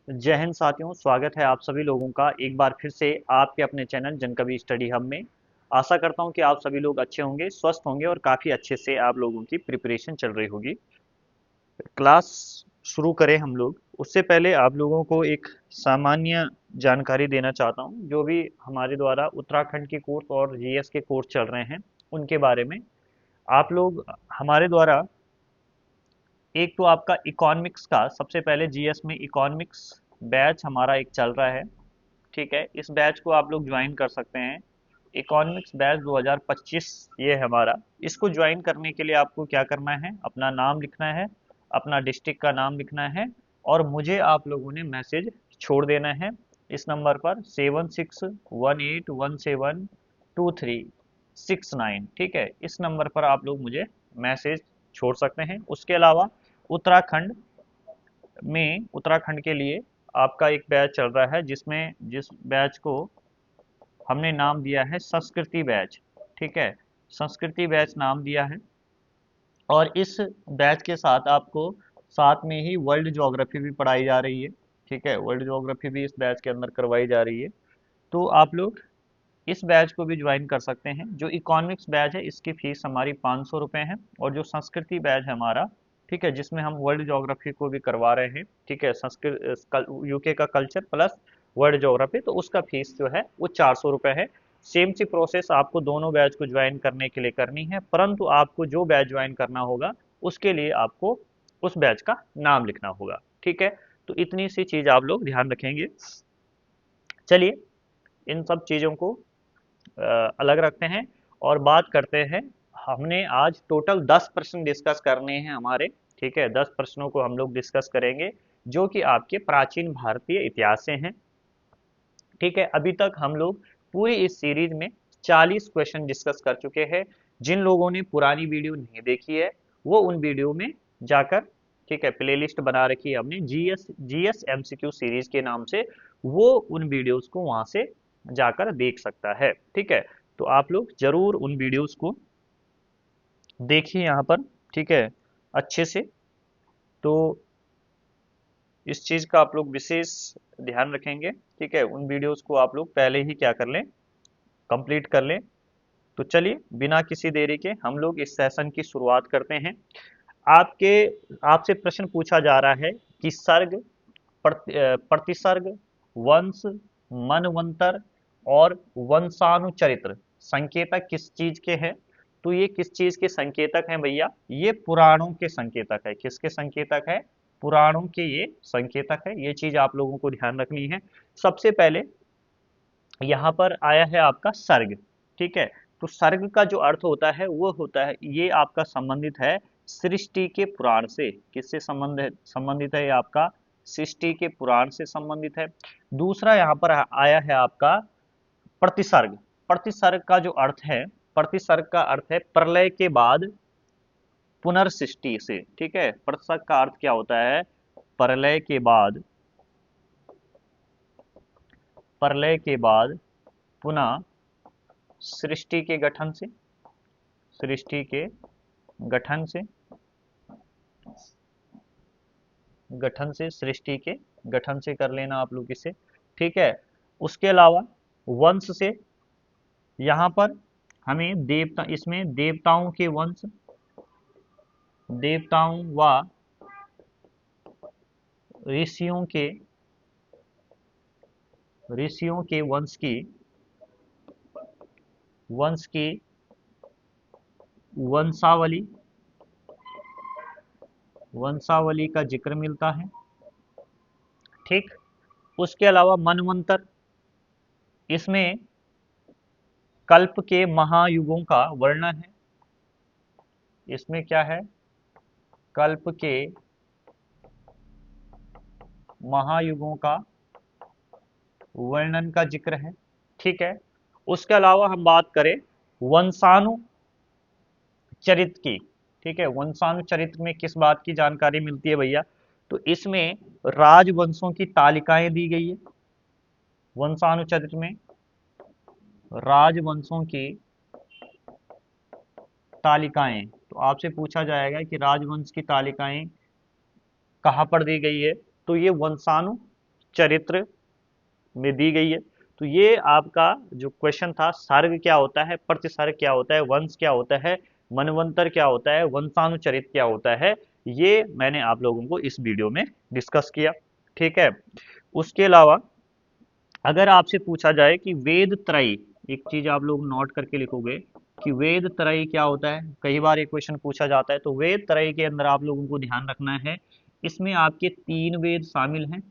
जय हिंद साथियों, स्वागत है आप सभी लोगों का एक बार फिर से आपके अपने चैनल जनकवि स्टडी हब में। आशा करता हूं कि आप सभी लोग अच्छे होंगे, स्वस्थ होंगे और काफ़ी अच्छे से आप लोगों की प्रिपरेशन चल रही होगी। क्लास शुरू करें हम लोग, उससे पहले आप लोगों को एक सामान्य जानकारी देना चाहता हूं, जो भी हमारे द्वारा उत्तराखंड के कोर्स और जीएस के कोर्स चल रहे हैं उनके बारे में। आप लोग हमारे द्वारा एक तो आपका इकोनॉमिक्स का सबसे पहले जीएस में इकोनॉमिक्स बैच हमारा एक चल रहा है। ठीक है, इस बैच को आप लोग ज्वाइन कर सकते हैं। इकोनॉमिक्स बैच 2025 ये है हमारा। इसको ज्वाइन करने के लिए आपको क्या करना है, अपना नाम लिखना है, अपना डिस्ट्रिक्ट का नाम लिखना है और मुझे आप लोगों ने मैसेज छोड़ देना है इस नंबर पर 7618172369। ठीक है, इस नंबर पर आप लोग मुझे मैसेज छोड़ सकते हैं। उसके अलावा उत्तराखंड उत्तराखंड के लिए आपका एक बैच चल रहा है, जिस बैच को हमने नाम दिया है संस्कृति बैच। ठीक है, संस्कृति बैच नाम दिया है। और इस बैच के साथ आपको साथ में ही वर्ल्ड ज्योग्राफी भी पढ़ाई जा रही है। ठीक है, वर्ल्ड ज्योग्राफी भी इस बैच के अंदर करवाई जा रही है। तो आप लोग इस बैच को भी ज्वाइन कर सकते हैं। जो इकोनॉमिक्स बैच है इसकी फीस हमारी 500 रुपये है, और जो संस्कृति बैच है हमारा, ठीक है, जिसमें हम वर्ल्ड ज्योग्राफी को भी करवा रहे हैं, ठीक है, संस्कृत यूके का कल्चर प्लस वर्ल्ड ज्योग्राफी, तो उसका फीस जो है वो 400 रुपये है। सेम सी प्रोसेस आपको दोनों बैच को ज्वाइन करने के लिए करनी है, परंतु आपको जो बैच ज्वाइन करना होगा उसके लिए आपको उस बैच का नाम लिखना होगा। ठीक है, तो इतनी सी चीज़ आप लोग ध्यान रखेंगे। चलिए, इन सब चीज़ों को अलग रखते हैं और बात करते हैं। हमने आज टोटल 10 प्रश्न डिस्कस करने हैं हमारे। ठीक है, 10 प्रश्नों को हम लोग डिस्कस करेंगे जो कि आपके प्राचीन भारतीय इतिहास से हैं। ठीक है, अभी तक हम लोग पूरी इस सीरीज में 40 क्वेश्चन डिस्कस कर चुके हैं। जिन लोगों ने पुरानी वीडियो नहीं देखी है वो उन वीडियो में जाकर, ठीक है, प्लेलिस्ट बना रखी है हमने जीएस एमसीक्यू सीरीज के नाम से, वो उन वीडियोस को वहां से जाकर देख सकता है। ठीक है, तो आप लोग जरूर उन वीडियोस को देखिए यहाँ पर। ठीक है, अच्छे से। तो इस चीज़ का आप लोग विशेष ध्यान रखेंगे। ठीक है, उन वीडियोस को आप लोग पहले ही क्या कर लें, कंप्लीट कर लें। तो चलिए, बिना किसी देरी के हम लोग इस सेशन की शुरुआत करते हैं। आपके आपसे प्रश्न पूछा जा रहा है कि सर्ग, प्रतिसर्ग, वंश, मनवंतर और वंशानुचरित्र संकेतक किस चीज के हैं? तो ये किस चीज के संकेतक हैं भैया? ये पुराणों के संकेतक है। किसके संकेतक है? पुराणों के ये संकेतक है। ये चीज आप लोगों को ध्यान रखनी है। सबसे पहले यहाँ पर आया है आपका सर्ग। ठीक है, तो सर्ग का जो अर्थ होता है वो होता है, ये आपका संबंधित है सृष्टि के पुराण से। किससे संबंधित है ये आपका? सृष्टि के पुराण से संबंधित है। दूसरा यहाँ पर आया है आपका प्रतिसर्ग। प्रतिसर्ग का जो अर्थ है, प्रतिसर्ग का अर्थ है प्रलय के बाद पुनर्सृष्टि से। ठीक है, प्रतिसर्ग का अर्थ क्या होता है? प्रलय के बाद, प्रलय के बाद पुनः सृष्टि के गठन से, सृष्टि के गठन से, गठन से, सृष्टि के गठन से कर लेना आप लोग इसे। ठीक है, उसके अलावा वंश से, यहाँ पर हमें देवता, इसमें देवताओं के वंश, देवताओं व ऋषियों के, ऋषियों के वंश की वंशावली, वंशावली का जिक्र मिलता है। ठीक, उसके अलावा मनवंतर, इसमें कल्प के महायुगों का वर्णन है। इसमें क्या है? कल्प के महायुगों का वर्णन का जिक्र है। ठीक है, उसके अलावा हम बात करें वंशाणु चरित्र की। ठीक है, वंशानुचरित्र में किस बात की जानकारी मिलती है भैया? तो इसमें राजवंशों की तालिकाएं दी गई है। वंशानुचरित्र में राजवंशों की तालिकाएं, तो आपसे पूछा जाएगा कि राजवंश की तालिकाएं कहाँ पर दी गई है? तो ये वंशानु चरित्र में दी गई है। तो ये आपका जो क्वेश्चन था, सर्ग क्या होता है, प्रतिसर्ग क्या होता है, वंश क्या होता है, मनवंतर क्या होता है, वंशानुचरित क्या होता है, ये मैंने आप लोगों को इस वीडियो में डिस्कस किया। ठीक है। उसके अलावा अगर आपसे पूछा जाए कि वेद त्रयी, एक चीज आप लोग नोट करके लिखोगे कि वेद त्रयी क्या होता है, कई बार ये क्वेश्चन पूछा जाता है। तो वेद त्रयी के अंदर आप लोगों को ध्यान रखना है, इसमें आपके 3 वेद शामिल हैं।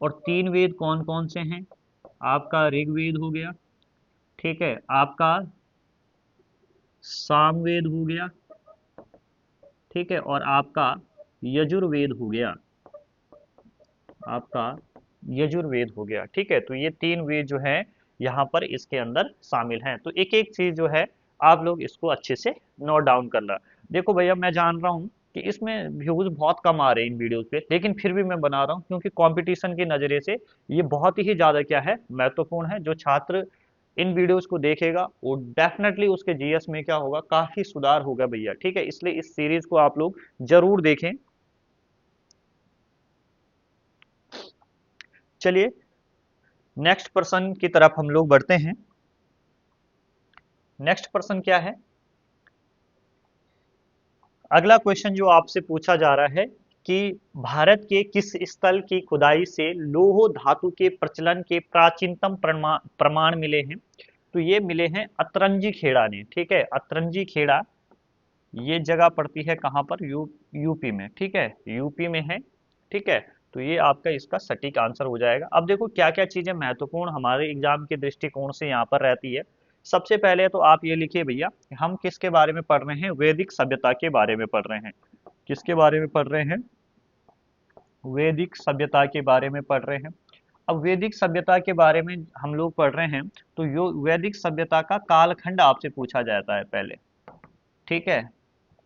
और 3 वेद कौन कौन से हैं? आपका ऋग्वेद हो गया, ठीक है, आपका सामवेद हो गया, ठीक है, और आपका यजुर्वेद हो गया, आपका यजुर्वेद हो गया। ठीक है। तो ये 3 वेद जो है यहाँ पर इसके अंदर शामिल हैं। तो एक एक चीज जो है आप लोग इसको अच्छे से नोट डाउन करना। देखो भैया, मैं जान रहा हूँ कि इसमें व्यूज बहुत कम आ रहे हैं इन वीडियोस पे, लेकिन फिर भी मैं बना रहा हूँ क्योंकि कंपटीशन के नजरे से ये बहुत ही ज्यादा क्या है, महत्वपूर्ण है। जो छात्र इन वीडियोस को देखेगा वो डेफिनेटली उसके जीएस में क्या होगा, काफी सुधार होगा भैया। ठीक है, इसलिए इस सीरीज को आप लोग जरूर देखें। चलिए नेक्स्ट पर्सन की तरफ हम लोग बढ़ते हैं। नेक्स्ट पर्सन क्या है, अगला क्वेश्चन जो आपसे पूछा जा रहा है कि भारत के किस स्थल की खुदाई से लौह धातु के प्रचलन के प्राचीनतम प्रमाण मिले हैं? तो ये मिले हैं अतरंजी खेड़ा ने। ठीक है, अतरंजी खेड़ा ये जगह पड़ती है कहाँ पर, यूपी में। ठीक है, यूपी में है। ठीक है, तो ये आपका इसका सटीक आंसर हो जाएगा। अब देखो क्या क्या चीजें महत्वपूर्ण हमारे एग्जाम के दृष्टिकोण से यहाँ पर रहती है। सबसे पहले तो आप ये लिखिए भैया, हम किसके बारे में पढ़ रहे हैं, वैदिक सभ्यता के बारे में पढ़ रहे हैं। किसके बारे में पढ़ रहे हैं, वैदिक सभ्यता के बारे में पढ़ रहे हैं। अब वैदिक सभ्यता के बारे में हम लोग पढ़ रहे हैं, तो यो वैदिक सभ्यता का कालखंड आपसे पूछा जाता है पहले। ठीक है,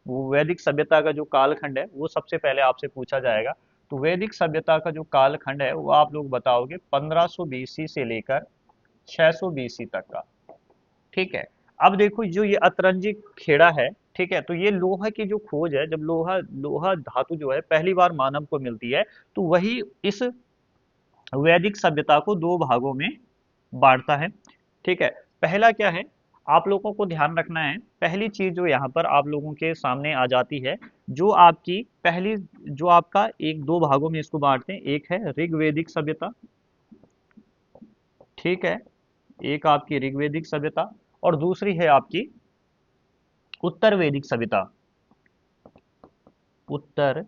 वो वैदिक सभ्यता का जो कालखंड है वो सबसे पहले आपसे पूछा जाएगा। तो वैदिक सभ्यता का जो कालखंड है वो आप लोग बताओगे 1500 बीसी से लेकर 600 बीसी तक का। ठीक है। अब देखो जो ये अतरंजी खेड़ा है, ठीक है, तो ये लोहा की जो खोज है, जब लोहा लोहा धातु जो है पहली बार मानव को मिलती है, तो वही इस वैदिक सभ्यता को 2 भागों में बांटता है। ठीक है, पहला क्या है, आप लोगों को ध्यान रखना है, पहली चीज जो यहाँ पर आप लोगों के सामने आ जाती है, जो आपकी पहली, जो आपका एक 2 भागों में इसको बांटते हैं, एक है ऋग्वैदिक सभ्यता। ठीक है, एक आपकी ऋग्वैदिक सभ्यता और दूसरी है आपकी उत्तर वैदिक सभ्यता। उत्तर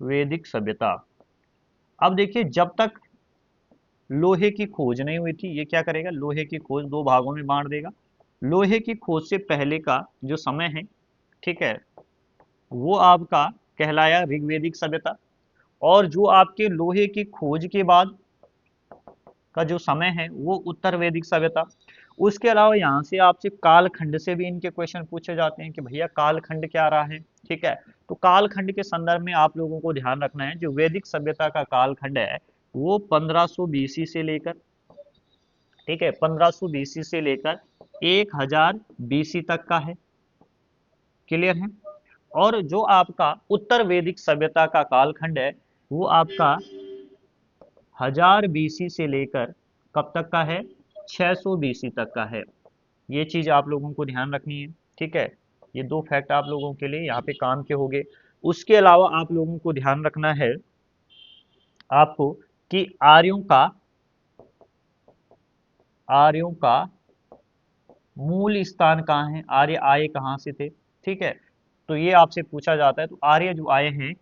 वैदिक सभ्यता। अब देखिए, जब तक लोहे की खोज नहीं हुई थी, ये क्या करेगा, लोहे की खोज 2 भागों में बांट देगा। लोहे की खोज से पहले का जो समय है, ठीक है, वो आपका कहलाया ऋग्वैदिक सभ्यता। और जो आपके लोहे की खोज के बाद का जो समय है वो उत्तर वैदिक सभ्यता। उसके अलावा यहाँ से आपसे कालखंड से भी इनके क्वेश्चन पूछे जाते हैं कि भैया कालखंड क्या रहा है। ठीक है, तो कालखंड के संदर्भ में आप लोगों को ध्यान रखना है, जो वैदिक सभ्यता का कालखंड है वो 1500 बीसी से लेकर, ठीक है, 1500 बीसी से लेकर 1000 बीसी तक का है। क्लियर है। और जो आपका उत्तर वैदिक सभ्यता का कालखंड है वो आपका 1000 बीसी से लेकर कब तक का है, 600 बीसी तक का है। ये चीज आप लोगों को ध्यान रखनी है। ठीक है, ये 2 फैक्ट आप लोगों के लिए यहाँ पे काम के होंगे। उसके अलावा आप लोगों को ध्यान रखना है आपको कि आर्यों का मूल स्थान कहाँ है, आर्य आए कहाँ से थे। ठीक है, तो ये आपसे पूछा जाता है। तो आर्य जो आए हैं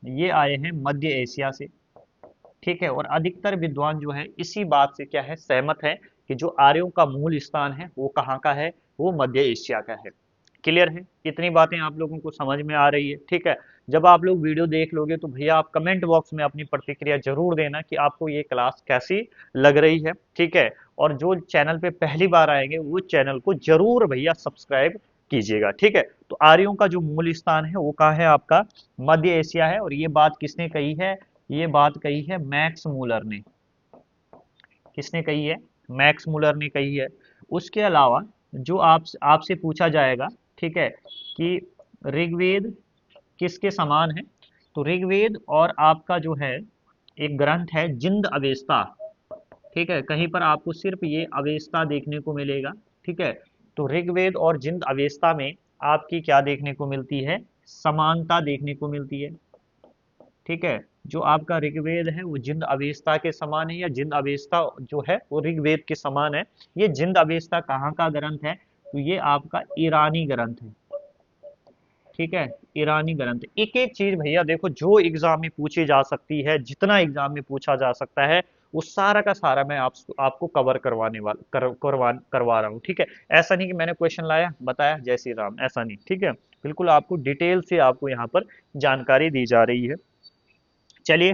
ये आए हैं मध्य एशिया से। ठीक है, और अधिकतर विद्वान जो है इसी बात से क्या है, सहमत है कि जो आर्यों का मूल स्थान है वो कहाँ का है, वो मध्य एशिया का है। क्लियर है, इतनी बातें आप लोगों को समझ में आ रही है। ठीक है, जब आप लोग वीडियो देख लोगे तो भैया आप कमेंट बॉक्स में अपनी प्रतिक्रिया जरूर देना कि आपको ये क्लास कैसी लग रही है। ठीक है, और जो चैनल पे पहली बार आएंगे वो चैनल को जरूर भैया सब्सक्राइब कीजिएगा। ठीक है, तो आर्यों का जो मूल स्थान है वो कहाँ है, आपका मध्य एशिया है। और ये बात किसने कही है, ये बात कही है मैक्स मूलर ने। किसने कही है, मैक्स मूलर ने कही है। उसके अलावा जो आपसे पूछा जाएगा, ठीक है, कि ऋग्वेद किसके समान है, तो ऋग्वेद और आपका जो है एक ग्रंथ है जिंद अवेस्ता, ठीक है, कहीं पर आपको सिर्फ ये अवेस्ता देखने को मिलेगा, ठीक है। तो ऋग्वेद और जिंद अवेस्ता में आपकी क्या देखने को मिलती है, समानता देखने को मिलती है, ठीक है। जो आपका ऋग्वेद है वो जिंद अवेस्ता के समान है, या जिंद अवेस्ता जो है वो ऋग्वेद के समान है। ये जिंद अवेस्ता कहाँ का ग्रंथ है, तो ये आपका ईरानी ग्रंथ है, ठीक है, ईरानी ग्रंथ। एक एक चीज भैया देखो जो एग्जाम में पूछी जा सकती है, जितना एग्जाम में पूछा जा सकता है वो सारा का सारा मैं आपको कवर करवाने वाला करवा रहा हूँ, ठीक है। ऐसा नहीं कि मैंने क्वेश्चन लाया बताया जय श्री राम, ऐसा नहीं, ठीक है। बिल्कुल आपको डिटेल से आपको यहाँ पर जानकारी दी जा रही है। चलिए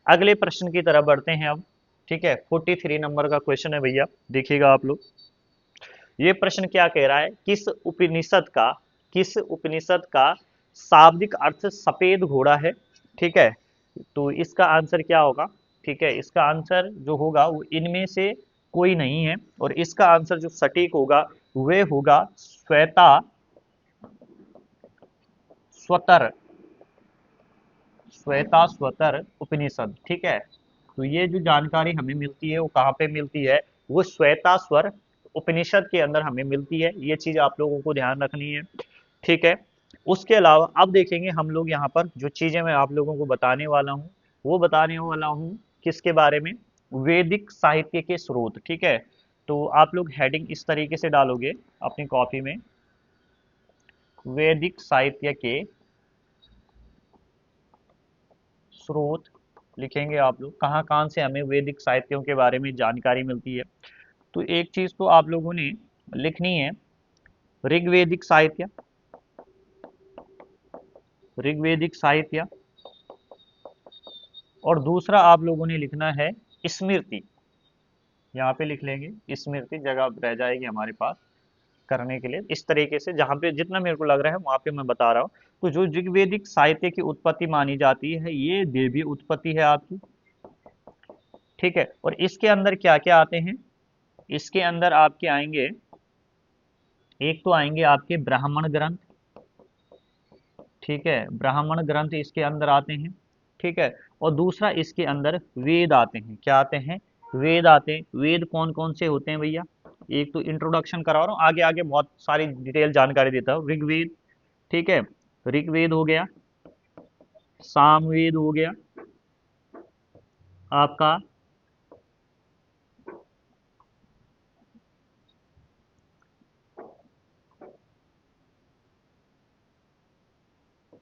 अगले प्रश्न की तरफ बढ़ते हैं अब, ठीक है। 43 नंबर का क्वेश्चन है भैया, देखिएगा आप लोग। ये प्रश्न क्या कह रहा है, किस उपनिषद का शाब्दिक अर्थ सफेद घोड़ा है, ठीक है। तो इसका आंसर क्या होगा, ठीक है, इसका आंसर जो होगा वो इनमें से कोई नहीं है, और इसका आंसर जो सटीक होगा वह होगा स्वतर श्वेता स्वतर उपनिषद, ठीक है। तो ये जो जानकारी हमें मिलती है वो कहाँ पे मिलती है, वो श्वेता स्वर उपनिषद के अंदर हमें मिलती है, ये चीज आप लोगों को ध्यान रखनी है, ठीक है। उसके अलावा अब देखेंगे हम लोग यहाँ पर जो चीजें मैं आप लोगों को बताने वाला हूँ, वो बताने वाला हूँ किसके बारे में, वैदिक साहित्य के स्रोत, ठीक है। तो आप लोग हेडिंग इस तरीके से डालोगे अपनी कॉपी में, वैदिक साहित्य के स्रोत लिखेंगे आप लोग, कहाँ कहाँ से हमें वैदिक साहित्यों के बारे में जानकारी मिलती है। तो एक चीज तो आप लोगों ने लिखनी है, ऋग्वेदिक साहित्य, ऋग्वेदिक साहित्य, और दूसरा आप लोगों ने लिखना है स्मृति, यहाँ पे लिख लेंगे स्मृति, जगह रह जाएगी हमारे पास करने के लिए, इस तरीके से जहाँ पे जितना मेरे को लग रहा है वहाँ पे मैं बता रहा हूँ। तो जो ऋग्वेदिक साहित्य की उत्पत्ति मानी जाती है ये देवी उत्पत्ति है आपकी, ठीक है। और इसके अंदर क्या क्या आते हैं, इसके अंदर आपके आएंगे, एक तो आएंगे आपके ब्राह्मण ग्रंथ, ठीक है, ब्राह्मण ग्रंथ इसके अंदर आते हैं, ठीक है। और दूसरा इसके अंदर वेद आते हैं, क्या आते हैं, वेद आते हैं। वेद कौन कौन से होते हैं भैया, एक तो इंट्रोडक्शन करा रहा हूँ, आगे आगे बहुत सारी डिटेल जानकारी देता हूँ। ऋग्वेद, ठीक है, ऋग्वेद हो गया, सामवेद हो गया आपका,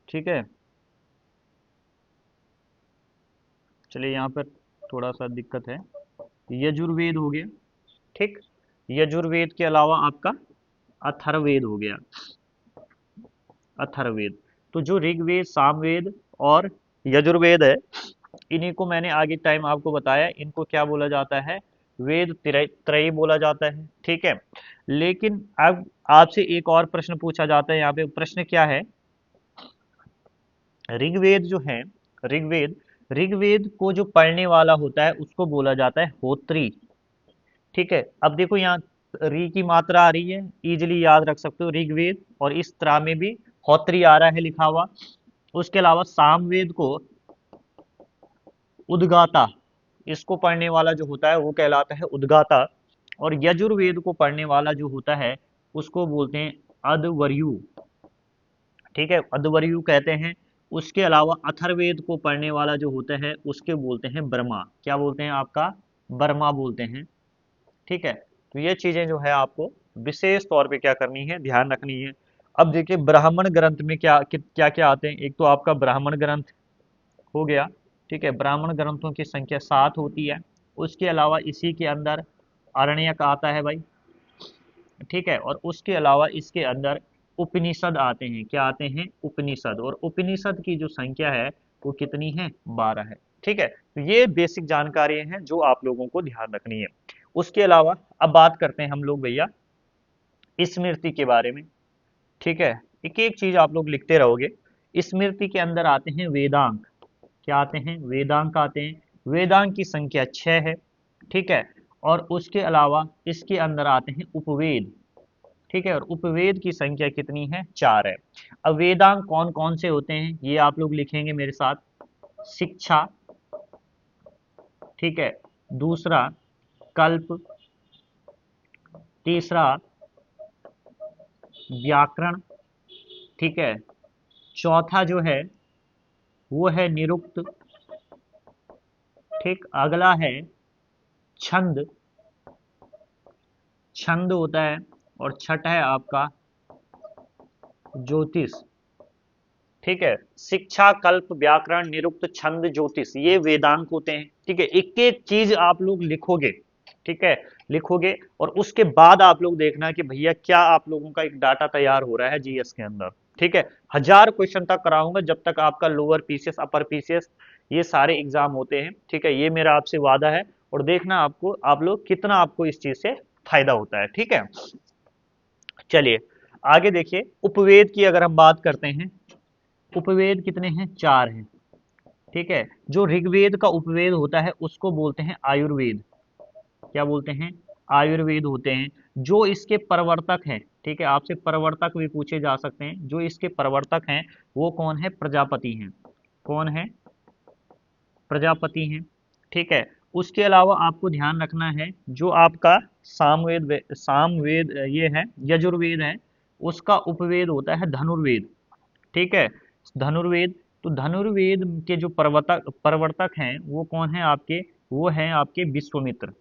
ठीक है। चलिए यहाँ पर थोड़ा सा दिक्कत है, यजुर्वेद हो गया, ठीक। यजुर्वेद के अलावा आपका अथर्ववेद हो गया, अथर्ववेद। तो जो ऋग्वेद, सामवेद और यजुर्वेद है, इन्हीं को मैंने आगे टाइम आपको बताया, इनको क्या बोला जाता है, वेद त्रयी बोला जाता है, ठीक है। लेकिन अब आपसे एक और प्रश्न पूछा जाता है, यहाँ पे प्रश्न क्या है, ऋग्वेद जो है, ऋग्वेद, ऋग्वेद को जो पढ़ने वाला होता है उसको बोला जाता है होत्री, ठीक है। अब देखो यहाँ री की मात्रा आ रही है, इजिली याद रख सकते हो, ऋग्वेद, और इस त्रा में भी होत्री आ रहा है लिखा हुआ। उसके अलावा सामवेद को उद्गाता, इसको पढ़ने वाला जो होता है वो कहलाता है उद्गाता, और यजुर्वेद को पढ़ने वाला जो होता है उसको बोलते हैं अध्वर्यु, ठीक है, अध्वर्यु कहते हैं। उसके अलावा अथर्ववेद को पढ़ने वाला जो होता है उसके बोलते हैं ब्रह्मा, क्या बोलते हैं आपका, ब्रह्मा बोलते हैं, ठीक है। तो ये चीजें जो है आपको विशेष तौर पे क्या करनी है, ध्यान रखनी है। अब देखिए ब्राह्मण ग्रंथ में क्या क्या आते हैं, एक तो आपका ब्राह्मण ग्रंथ हो गया, ठीक है, ब्राह्मण ग्रंथों की संख्या 7 होती है। उसके अलावा इसी के अंदर आरण्यक आता है भाई, ठीक है। और उसके अलावा इसके अंदर उपनिषद आते हैं, क्या आते हैं, उपनिषद, और उपनिषद की जो संख्या है वो कितनी है, 12 है, ठीक है। तो ये बेसिक जानकारी हैं जो आप लोगों को ध्यान रखनी है। उसके अलावा अब बात करते हैं हम लोग भैया स्मृति के बारे में, ठीक है। एक एक चीज आप लोग लिखते रहोगे। स्मृति के अंदर आते हैं वेदांग, क्या आते हैं, वेदांग आते हैं। वेदांग की संख्या 6 है, ठीक है। और उसके अलावा इसके अंदर आते हैं उपवेद, ठीक है, और उपवेद की संख्या कितनी है? 4 है। अब वेदांग कौन कौन से होते हैं ये आप लोग लिखेंगे मेरे साथ। शिक्षा, ठीक है, दूसरा कल्प, तीसरा व्याकरण, ठीक है, चौथा जो है वो है निरुक्त, ठीक, अगला है छंद, छंद होता है, और छठा है आपका ज्योतिष। ठीक है, शिक्षा, कल्प, व्याकरण, निरुक्त, छंद, ज्योतिष, ये वेदांग होते हैं। ठीक है, एक एक चीज आप लोग लिखोगे, ठीक है, लिखोगे, और उसके बाद आप लोग देखना कि भैया क्या आप लोगों का एक डाटा तैयार हो रहा है जीएस के अंदर। ठीक है, 1000 क्वेश्चन तक कराऊंगा जब तक आपका लोअर पीसीएस, अपर पीसीएस, ये सारे एग्जाम होते हैं। ठीक है, ये मेरा आपसे वादा है, और देखना आपको, आप लोग कितना आपको इस चीज से फायदा होता है। ठीक है, चलिए आगे देखिए, उपवेद की अगर हम बात करते हैं, उपवेद कितने हैं? 4 हैं। ठीक है, जो ऋग्वेद का उपवेद होता है उसको बोलते हैं आयुर्वेद। क्या बोलते हैं? आयुर्वेद होते हैं। जो इसके प्रवर्तक हैं, ठीक है, आपसे प्रवर्तक भी पूछे जा सकते हैं, जो इसके प्रवर्तक हैं वो कौन है? प्रजापति हैं। कौन है? प्रजापति हैं। ठीक है, उसके अलावा आपको ध्यान रखना है, जो आपका सामवेद ये है, यजुर्वेद है, उसका उपवेद होता है धनुर्वेद। ठीक है, धनुर्वेद। तो धनुर्वेद के जो प्रवर्तक हैं वो कौन है आपके? वो हैं आपके विश्वामित्र।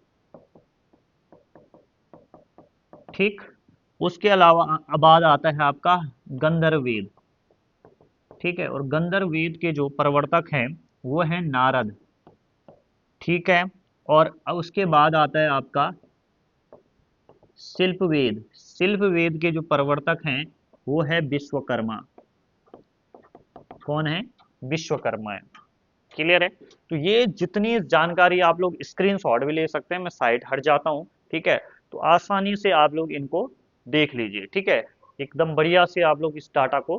ठीक, उसके अलावा बाद आता है आपका गंधर्व वेद। ठीक है, और गंधर्व वेद के जो प्रवर्तक हैं वो हैं नारद। ठीक है, और उसके बाद आता है आपका शिल्प वेद। शिल्प वेद के जो प्रवर्तक हैं वो है विश्वकर्मा। कौन है? विश्वकर्मा है। क्लियर है? तो ये जितनी जानकारी आप लोग स्क्रीनशॉट भी ले सकते हैं, मैं साइट हट जाता हूँ। ठीक है, तो आसानी से आप लोग इनको देख लीजिए। ठीक है, एकदम बढ़िया से आप लोग इस डाटा को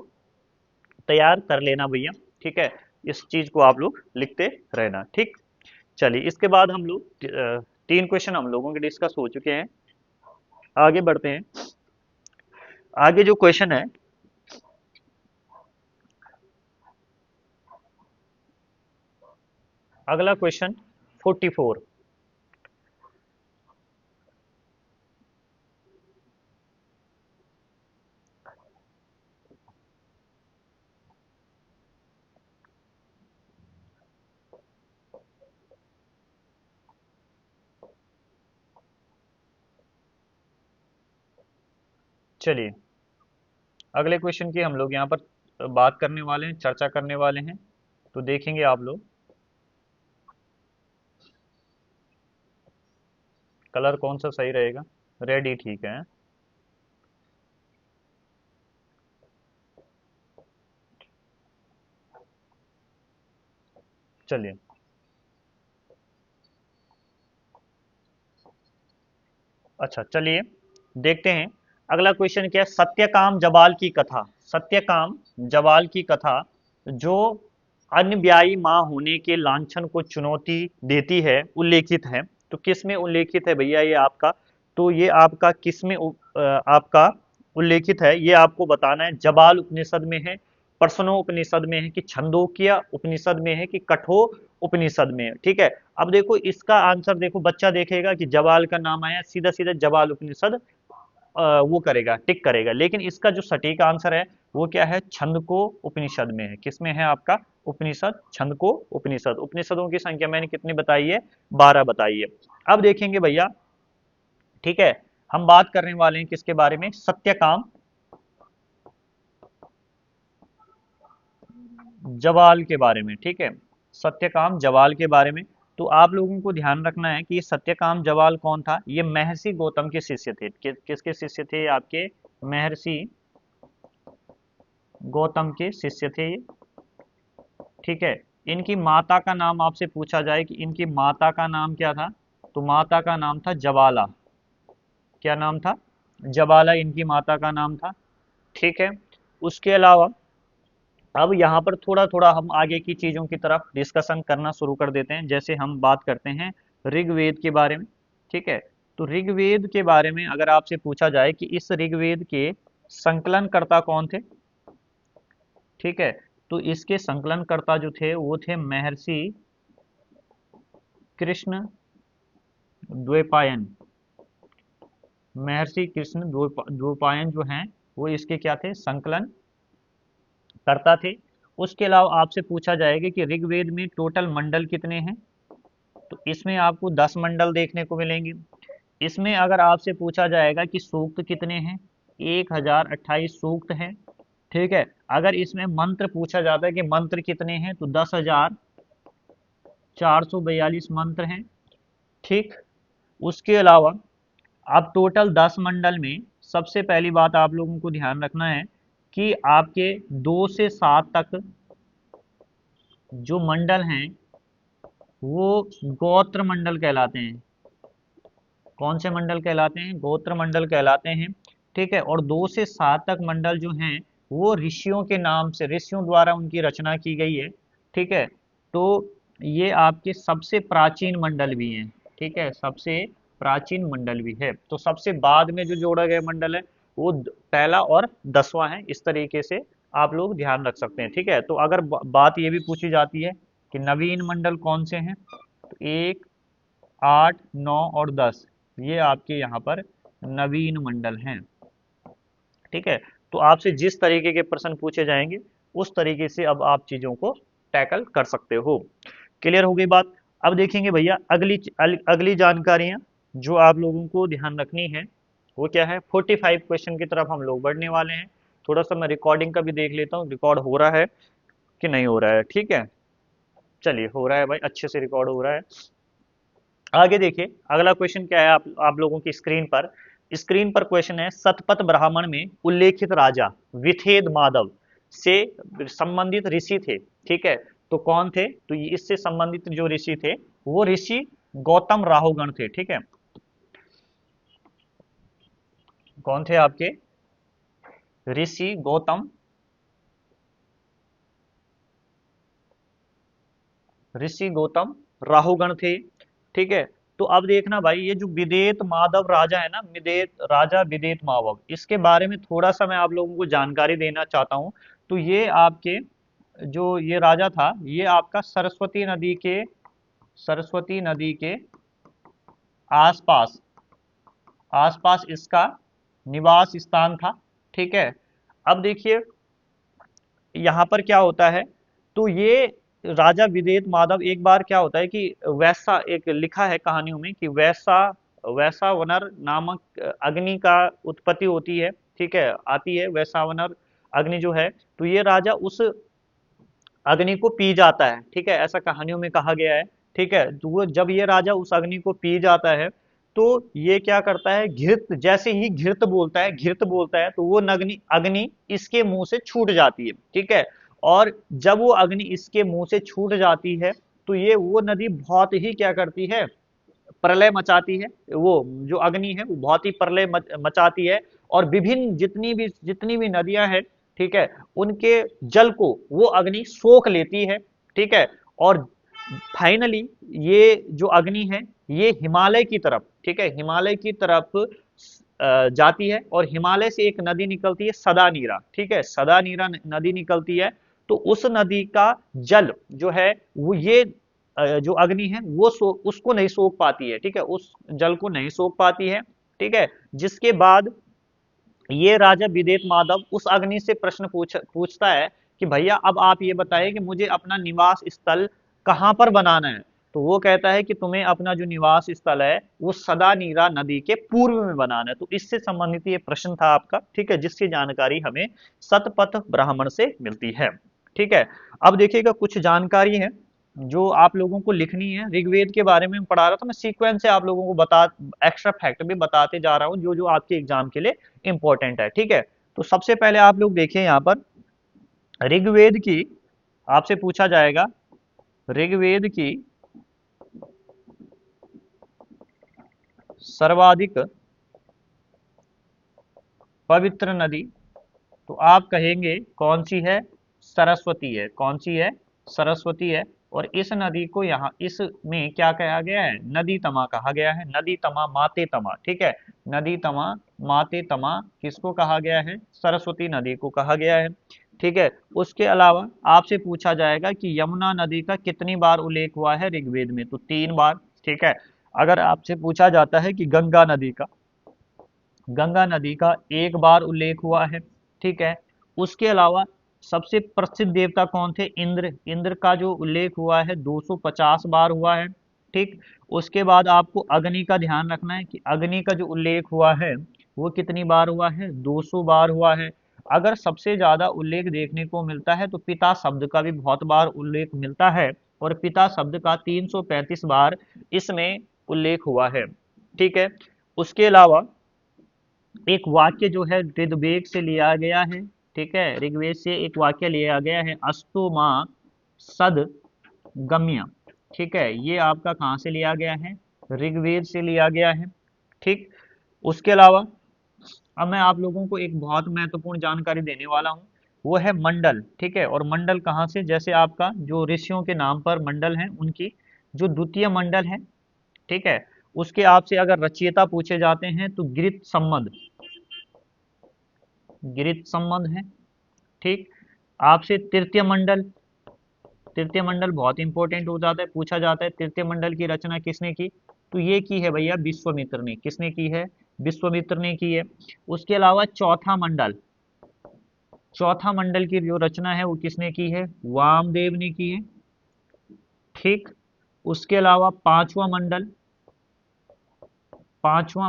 तैयार कर लेना भैया। ठीक है, इस चीज को आप लोग लिखते रहना। ठीक, चलिए इसके बाद हम लोग 3 क्वेश्चन हम लोगों के डिस्कस हो चुके हैं, आगे बढ़ते हैं। आगे जो क्वेश्चन है, अगला क्वेश्चन 44। चलिए अगले क्वेश्चन की हम लोग यहाँ पर बात करने वाले हैं, चर्चा करने वाले हैं, तो देखेंगे आप लोग कलर कौन सा सही रहेगा। रेड ही ठीक है। चलिए, अच्छा चलिए देखते हैं। अगला क्वेश्चन क्या है? सत्यकाम जबाल की कथा। सत्यकाम जबाल की कथा जो अन्यव्यायी माँ होने के लांछन को चुनौती देती है, उल्लेखित है। तो किस में उल्लेखित है भैया ये आपका? तो ये आपका किस में आपका उल्लेखित है, ये आपको बताना है। जबाल उपनिषद में है, प्रश्नो उपनिषद में है, कि छंदोक्य उपनिषद में है, कि कठोर उपनिषद में है। ठीक है, अब देखो इसका आंसर, देखो बच्चा देखेगा कि जबाल का नाम आया, सीधा सीधा जबाल उपनिषद वो करेगा, टिक करेगा। लेकिन इसका जो सटीक आंसर है वो क्या है? छंदको उपनिषद में है। किसमें है आपका? उपनिषद, छंदको उपनिषद। उपनिषदों की संख्या मैंने कितनी बताई है? 12 बताई है। अब देखेंगे भैया, ठीक है, हम बात करने वाले हैं किसके बारे में? सत्यकाम जवाल के बारे में। ठीक है, सत्यकाम जवाल के बारे में। तो आप लोगों को ध्यान रखना है कि ये सत्यकाम जवाल कौन था? ये महर्षि गौतम के शिष्य थे। किसके शिष्य थे? आपके महर्षि गौतम के शिष्य थे ये। ठीक है, इनकी माता का नाम आपसे पूछा जाए कि इनकी माता का नाम क्या था, तो माता का नाम था जवाला। क्या नाम था? जवाला इनकी माता का नाम था। ठीक है, उसके अलावा अब यहाँ पर थोड़ा थोड़ा हम आगे की चीज़ों की तरफ डिस्कशन करना शुरू कर देते हैं। जैसे हम बात करते हैं ऋग्वेद के बारे में। ठीक है, तो ऋग्वेद के बारे में अगर आपसे पूछा जाए कि इस ऋग्वेद के संकलनकर्ता कौन थे, ठीक है, तो इसके संकलनकर्ता जो थे वो थे महर्षि कृष्ण द्वैपायन। महर्षि कृष्ण द्वैपायन जो हैं वो इसके क्या थे, संकलन करता थे। उसके अलावा आपसे पूछा जाएगा कि ऋग्वेद में टोटल मंडल कितने हैं, तो इसमें आपको 10 मंडल देखने को मिलेंगे। इसमें अगर आपसे पूछा जाएगा कि सूक्त कितने हैं, 1028 सूक्त हैं, ठीक है। अगर इसमें मंत्र पूछा जाता है कि मंत्र कितने हैं, तो 10,442 मंत्र हैं, ठीक। उसके अलावा आप टोटल 10 मंडल में सबसे पहली बात आप लोगों को ध्यान रखना है कि आपके 2 से 7 तक जो मंडल हैं वो गोत्र मंडल कहलाते हैं। कौन से मंडल कहलाते हैं, गोत्र मंडल कहलाते हैं, ठीक है। और 2 से 7 तक मंडल जो हैं वो ऋषियों के नाम से, ऋषियों द्वारा उनकी रचना की गई है, ठीक है। तो ये आपके सबसे प्राचीन मंडल भी हैं, ठीक है, सबसे प्राचीन मंडल भी है। तो सबसे बाद में जो जोड़ा गया मंडल है वो पहला और 10वां है, इस तरीके से आप लोग ध्यान रख सकते हैं, ठीक है। तो अगर बात ये भी पूछी जाती है कि नवीन मंडल कौन से हैं, तो 1, 8, 9 और 10 ये आपके यहाँ पर नवीन मंडल हैं, ठीक है। तो आपसे जिस तरीके के प्रश्न पूछे जाएंगे उस तरीके से अब आप चीज़ों को टैकल कर सकते हो। क्लियर हो गई बात। अब देखेंगे भैया अगली जानकारियां जो आप लोगों को ध्यान रखनी है वो क्या है। 45 क्वेश्चन की तरफ हम लोग बढ़ने वाले हैं। थोड़ा सा मैं रिकॉर्डिंग का भी देख लेता हूँ, रिकॉर्ड हो रहा है कि नहीं हो रहा है, ठीक है। चलिए, हो रहा है भाई, अच्छे से रिकॉर्ड हो रहा है। आगे देखिए अगला क्वेश्चन क्या है आप लोगों की स्क्रीन पर क्वेश्चन है, सतपथ ब्राह्मण में उल्लेखित राजा विथेद माधव से संबंधित ऋषि थे, ठीक है। तो कौन थे, तो इससे संबंधित जो ऋषि थे वो ऋषि गौतम राहुगण थे, ठीक है। कौन थे आपके, ऋषि गौतम राहुगण थे, ठीक है। तो अब देखना भाई, ये जो विदेत माधव राजा है ना, विदेत माधव, इसके बारे में थोड़ा सा मैं आप लोगों को जानकारी देना चाहता हूँ। तो ये आपके जो ये राजा था ये आपका सरस्वती नदी के आसपास आसपास इसका निवास स्थान था, ठीक है। अब देखिए यहाँ पर क्या होता है, तो ये राजा विदेत माधव, एक बार क्या होता है कि वैसा, एक लिखा है कहानियों में कि वैसा वैसावनर नामक अग्नि का उत्पत्ति होती है, ठीक है, आती है वैसावनर अग्नि जो है। तो ये राजा उस अग्नि को पी जाता है, ठीक है, ऐसा कहानियों में कहा गया है, ठीक है। तो वो जब ये राजा उस अग्नि को पी जाता है तो ये क्या करता है, घृत, जैसे ही घृत बोलता है तो वो अग्नि अग्नि इसके मुंह से छूट जाती है, ठीक है। और जब वो अग्नि इसके मुंह से छूट जाती है तो ये वो नदी बहुत ही क्या करती है, प्रलय मचाती है। वो जो अग्नि है वो बहुत ही प्रलय मचाती है, और विभिन्न जितनी भी नदियां हैं, ठीक है, उनके जल को वो अग्नि सोख लेती है, ठीक है। और फाइनली ये जो अग्नि है ये हिमालय की तरफ, ठीक है, हिमालय की तरफ जाती है, और हिमालय से एक नदी निकलती है सदा नीरा, ठीक है, सदा नीरा नदी निकलती है। तो उस नदी का जल जो है वो ये जो अग्नि है वो उसको नहीं सोख पाती है, ठीक है, उस जल को नहीं सोख पाती है, ठीक है। जिसके बाद ये राजा विदेत माधव उस अग्नि से प्रश्न पूछता है कि भैया अब आप ये बताइए कि मुझे अपना निवास स्थल कहाँ पर बनाना है। तो वो कहता है कि तुम्हें अपना जो निवास स्थल है वो सदा नीरा नदी के पूर्व में बनाना है। तो इससे संबंधित ये प्रश्न था आपका, ठीक है, जिसकी जानकारी हमें सतपथ ब्राह्मण से मिलती है, ठीक है। अब देखिएगा कुछ जानकारी है जो आप लोगों को लिखनी है। ऋग्वेद के बारे में पढ़ा रहा था मैं, सीक्वेंस से आप लोगों को बता, एक्स्ट्रा फैक्ट भी बताते जा रहा हूँ जो जो आपके एग्जाम के लिए इंपॉर्टेंट है, ठीक है। तो सबसे पहले आप लोग देखिए यहाँ पर ऋग्वेद की, आपसे पूछा जाएगा ऋग्वेद की सर्वाधिक पवित्र नदी, तो आप कहेंगे कौन सी है, सरस्वती है। कौन सी है, सरस्वती है। और इस नदी को यहाँ इसमें क्या कहा गया है, नदी तमा कहा गया है, नदी तमा माते तमा, ठीक है, नदी तमा माते तमा किसको कहा गया है, सरस्वती नदी को कहा गया है, ठीक है। उसके अलावा आपसे पूछा जाएगा कि यमुना नदी का कितनी बार उल्लेख हुआ है ऋग्वेद में, तो 3 बार, ठीक है। अगर आपसे पूछा जाता है कि गंगा नदी का 1 बार उल्लेख हुआ है, ठीक है। उसके अलावा सबसे प्रसिद्ध देवता कौन थे, इंद्र, इंद्र का जो उल्लेख हुआ है 250 बार हुआ है, ठीक। उसके बाद आपको अग्नि का ध्यान रखना है कि अग्नि का जो उल्लेख हुआ है वो कितनी बार हुआ है, 200 बार हुआ है। अगर सबसे ज्यादा उल्लेख देखने को मिलता है तो पिता शब्द का भी बहुत बार उल्लेख मिलता है, और पिता शब्द का 335 बार इसमें उल्लेख हुआ है, ठीक है। उसके अलावा एक वाक्य जो है ऋग्वेद से लिया गया है, ठीक है, ऋग्वेद से एक वाक्य लिया गया है, अस्तु माँ सद गम्य, ठीक है, ये आपका कहाँ से लिया गया है, ऋग्वेद से लिया गया है, ठीक। उसके अलावा अब मैं आप लोगों को एक बहुत महत्वपूर्ण जानकारी देने वाला हूँ, वो है मंडल, ठीक है। और मंडल कहाँ से, जैसे आपका जो ऋषियों के नाम पर मंडल हैं उनकी जो द्वितीय मंडल है, ठीक है, उसके आपसे अगर रचयिता पूछे जाते हैं तो गिरित संबंध है, ठीक। आपसे तृतीय मंडल बहुत इंपॉर्टेंट हो जाता है, पूछा जाता है तृतीय मंडल की रचना किसने की, तो ये की है भैया विश्वामित्र ने, किसने की है, विश्वामित्र ने की है। उसके अलावा चौथा मंडल की जो रचना है वो किसने की है, वामदेव ने की है, ठीक। उसके अलावा पांचवा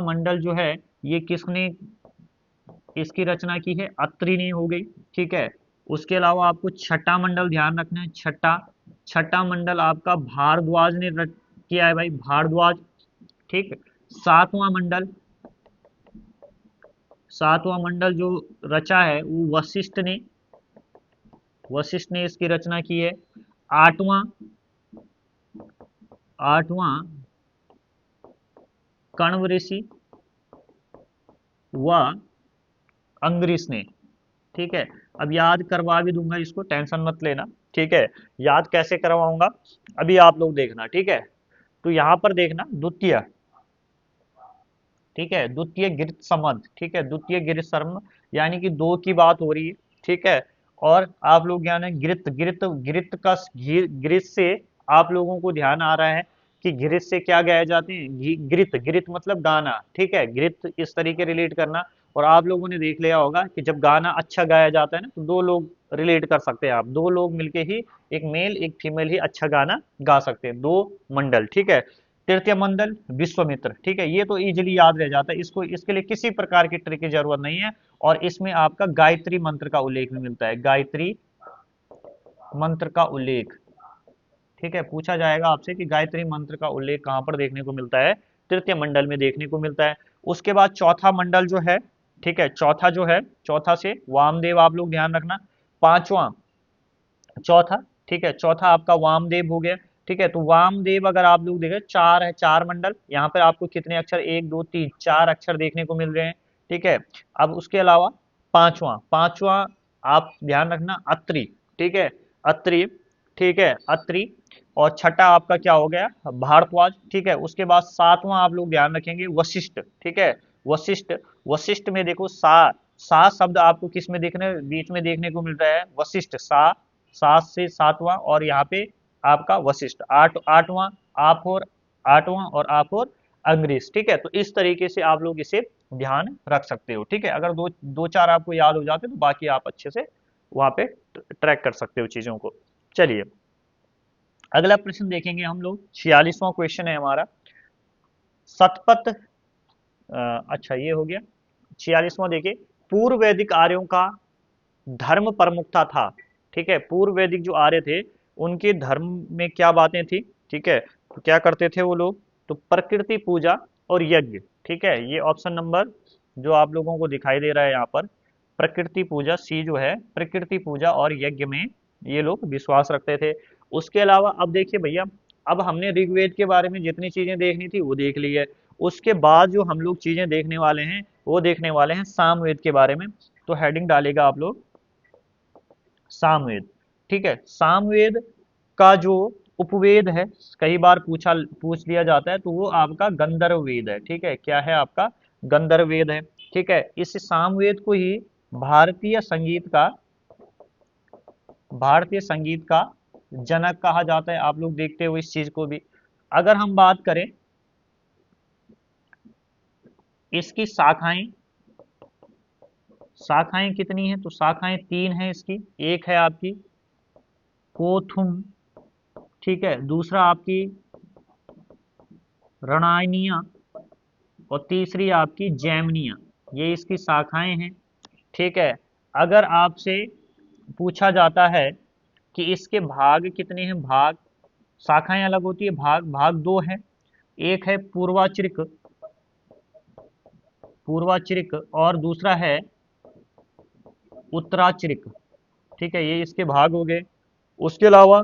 मंडल जो है ये किसने इसकी रचना की है, अत्रि ने हो गई, ठीक है। उसके अलावा आपको छठा मंडल ध्यान रखना है, छठा मंडल आपका भारद्वाज ने किया है भाई, भारद्वाज, ठीक। सातवां मंडल सातवां मंडल जो रचा है वो वशिष्ठ ने इसकी रचना की है। आठवां आठवां कण्व ऋषि व अंगरीष ने, ठीक है। अब याद करवा भी दूंगा, इसको टेंशन मत लेना, ठीक है। याद कैसे करवाऊंगा अभी आप लोग देखना, ठीक है। तो यहाँ पर देखना द्वितीय, ठीक है, द्वितीय गिरत संबंध, ठीक है, द्वितीय गिरत संबंध यानी कि दो की बात हो रही है, ठीक है। और आप लोग ज्ञान है गिरत गिरत गिरत का गिरत से आप लोगों को ध्यान आ रहा है कि गिरत से क्या गाए जाते हैं, गिरत, गिरत मतलब गाना, ठीक है, गिरत इस तरीके रिलेट करना। और आप लोगों ने देख लिया होगा कि जब गाना अच्छा गाया जाता है ना तो दो लोग रिलेट कर सकते हैं, आप दो लोग मिलके ही, एक मेल एक फीमेल ही अच्छा गाना गा सकते हैं, दो मंडल, ठीक है। तृतीय मंडल विश्वामित्र, ठीक है, ये तो इजीली याद रह जाता है, इसको इसके लिए किसी प्रकार की ट्रिक की जरूरत नहीं है। और इसमें आपका गायत्री मंत्र का उल्लेख भी मिलता है, गायत्री मंत्र का उल्लेख, ठीक है। पूछा जाएगा आपसे कि गायत्री मंत्र का उल्लेख कहाँ पर देखने को मिलता है, तृतीय मंडल में देखने को मिलता है। उसके बाद चौथा मंडल जो है, ठीक है, चौथा से वामदेव, आप लोग ध्यान रखना। पांचवा चौथा, ठीक है, चौथा आपका वामदेव हो गया, ठीक है। तो वामदेव अगर आप लोग देखें, चार है, चार मंडल, यहाँ पर आपको कितने अक्षर, 1 2 3 4 अक्षर देखने को मिल रहे हैं, ठीक है। अब उसके अलावा पांचवा पांचवा आप ध्यान रखना अत्रि, ठीक है, अत्रि, ठीक है, अत्रि। और छठा आपका क्या हो गया, भारद्वाज, ठीक है। उसके बाद सातवां आप लोग ध्यान रखेंगे वशिष्ठ, ठीक है, वशिष्ठ। वशिष्ठ में देखो सा शब्द आपको किस में देखने, बीच में देखने को मिल रहा है, वशिष्ठ, सा, सात से सातवां, और यहाँ पे आपका वशिष्ठ, आठवां आप और आठवां और आप और अंग्रेज, ठीक है। तो इस तरीके से आप लोग इसे ध्यान रख सकते हो, ठीक है। अगर दो दो चार आपको याद हो जाते तो बाकी आप अच्छे से वहां पे ट्रैक कर सकते हो चीजों को। चलिए अगला प्रश्न देखेंगे हम लोग, 46वां क्वेश्चन है हमारा, सतपथ, अच्छा ये हो गया। 46वां देखिए, पूर्व वैदिक आर्यों का धर्म प्रमुखता था, ठीक है, पूर्व वैदिक जो आर्य थे उनके धर्म में क्या बातें थी, ठीक है, तो क्या करते थे वो लोग, तो प्रकृति पूजा और यज्ञ, ठीक है, ये ऑप्शन नंबर जो आप लोगों को दिखाई दे रहा है यहाँ पर, प्रकृति पूजा, सी जो है, प्रकृति पूजा और यज्ञ में ये लोग विश्वास रखते थे। उसके अलावा अब देखिए भैया, अब हमने ऋग्वेद के बारे में जितनी चीजें देखनी थी वो देख ली है, उसके बाद जो हम लोग चीजें देखने वाले हैं वो देखने वाले हैं सामवेद के बारे में। तो हेडिंग डालेगा आप लोग सामवेद, ठीक है। सामवेद का जो उपवेद है, कई बार पूछ लिया जाता है, तो वो आपका गंधर्व वेद है। ठीक है, क्या है आपका? गंधर्व वेद है। ठीक है, इस सामवेद को ही भारतीय संगीत का भारतीय संगीत का जनक कहा जाता है। आप लोग देखते हो इस चीज को भी। अगर हम बात करें इसकी शाखाएं, शाखाएं कितनी है? तो शाखाएं 3 हैं इसकी। एक है आपकी कोथुम, ठीक है, दूसरा आपकी रणैनिया, और तीसरी आपकी जैमनिया। ये इसकी शाखाएं हैं। ठीक है, अगर आपसे पूछा जाता है कि इसके भाग कितने हैं, भाग, शाखाएं अलग होती है, भाग भाग दो है। एक है पूर्वाचरिक, पूर्वाचरिक, और दूसरा है उत्तराचरिक। ठीक है, ये इसके भाग हो गए। उसके अलावा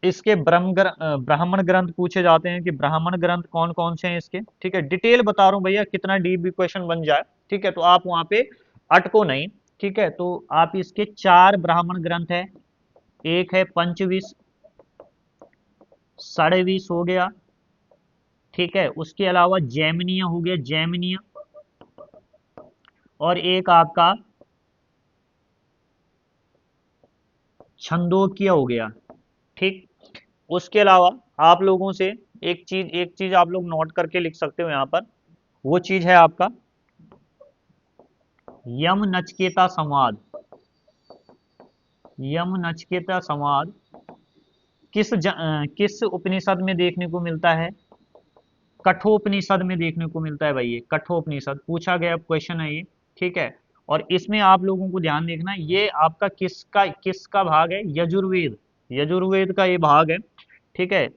इसके ब्राह्मण ग्रंथ पूछे जाते हैं कि ब्राह्मण ग्रंथ कौन कौन से हैं इसके। ठीक है, डिटेल बता रहा हूँ भैया, कितना डीप भी क्वेश्चन बन जाए। ठीक है, तो आप वहां पे अटको नहीं। ठीक है, तो आप इसके 4 ब्राह्मण ग्रंथ है। एक है पंचविश, षडविश हो गया। ठीक है, उसके अलावा जैमिनीय हो गया, जैमिनीय, और एक आपका छंदोक्य हो गया। ठीक, उसके अलावा आप लोगों से एक चीज आप लोग नोट करके लिख सकते हो यहाँ पर। वो चीज है आपका यम नचकेता संवाद। यम नचकेता संवाद किस उपनिषद में देखने को मिलता है? कठोपनिषद में देखने को मिलता है भाई। ये कठोपनिषद पूछा गया क्वेश्चन है ये। ठीक है, और इसमें आप लोगों को ध्यान देखना है, ये आपका किसका भाग है? यजुर्वेद, यजुर्वेद का ये भाग है। ठीक है,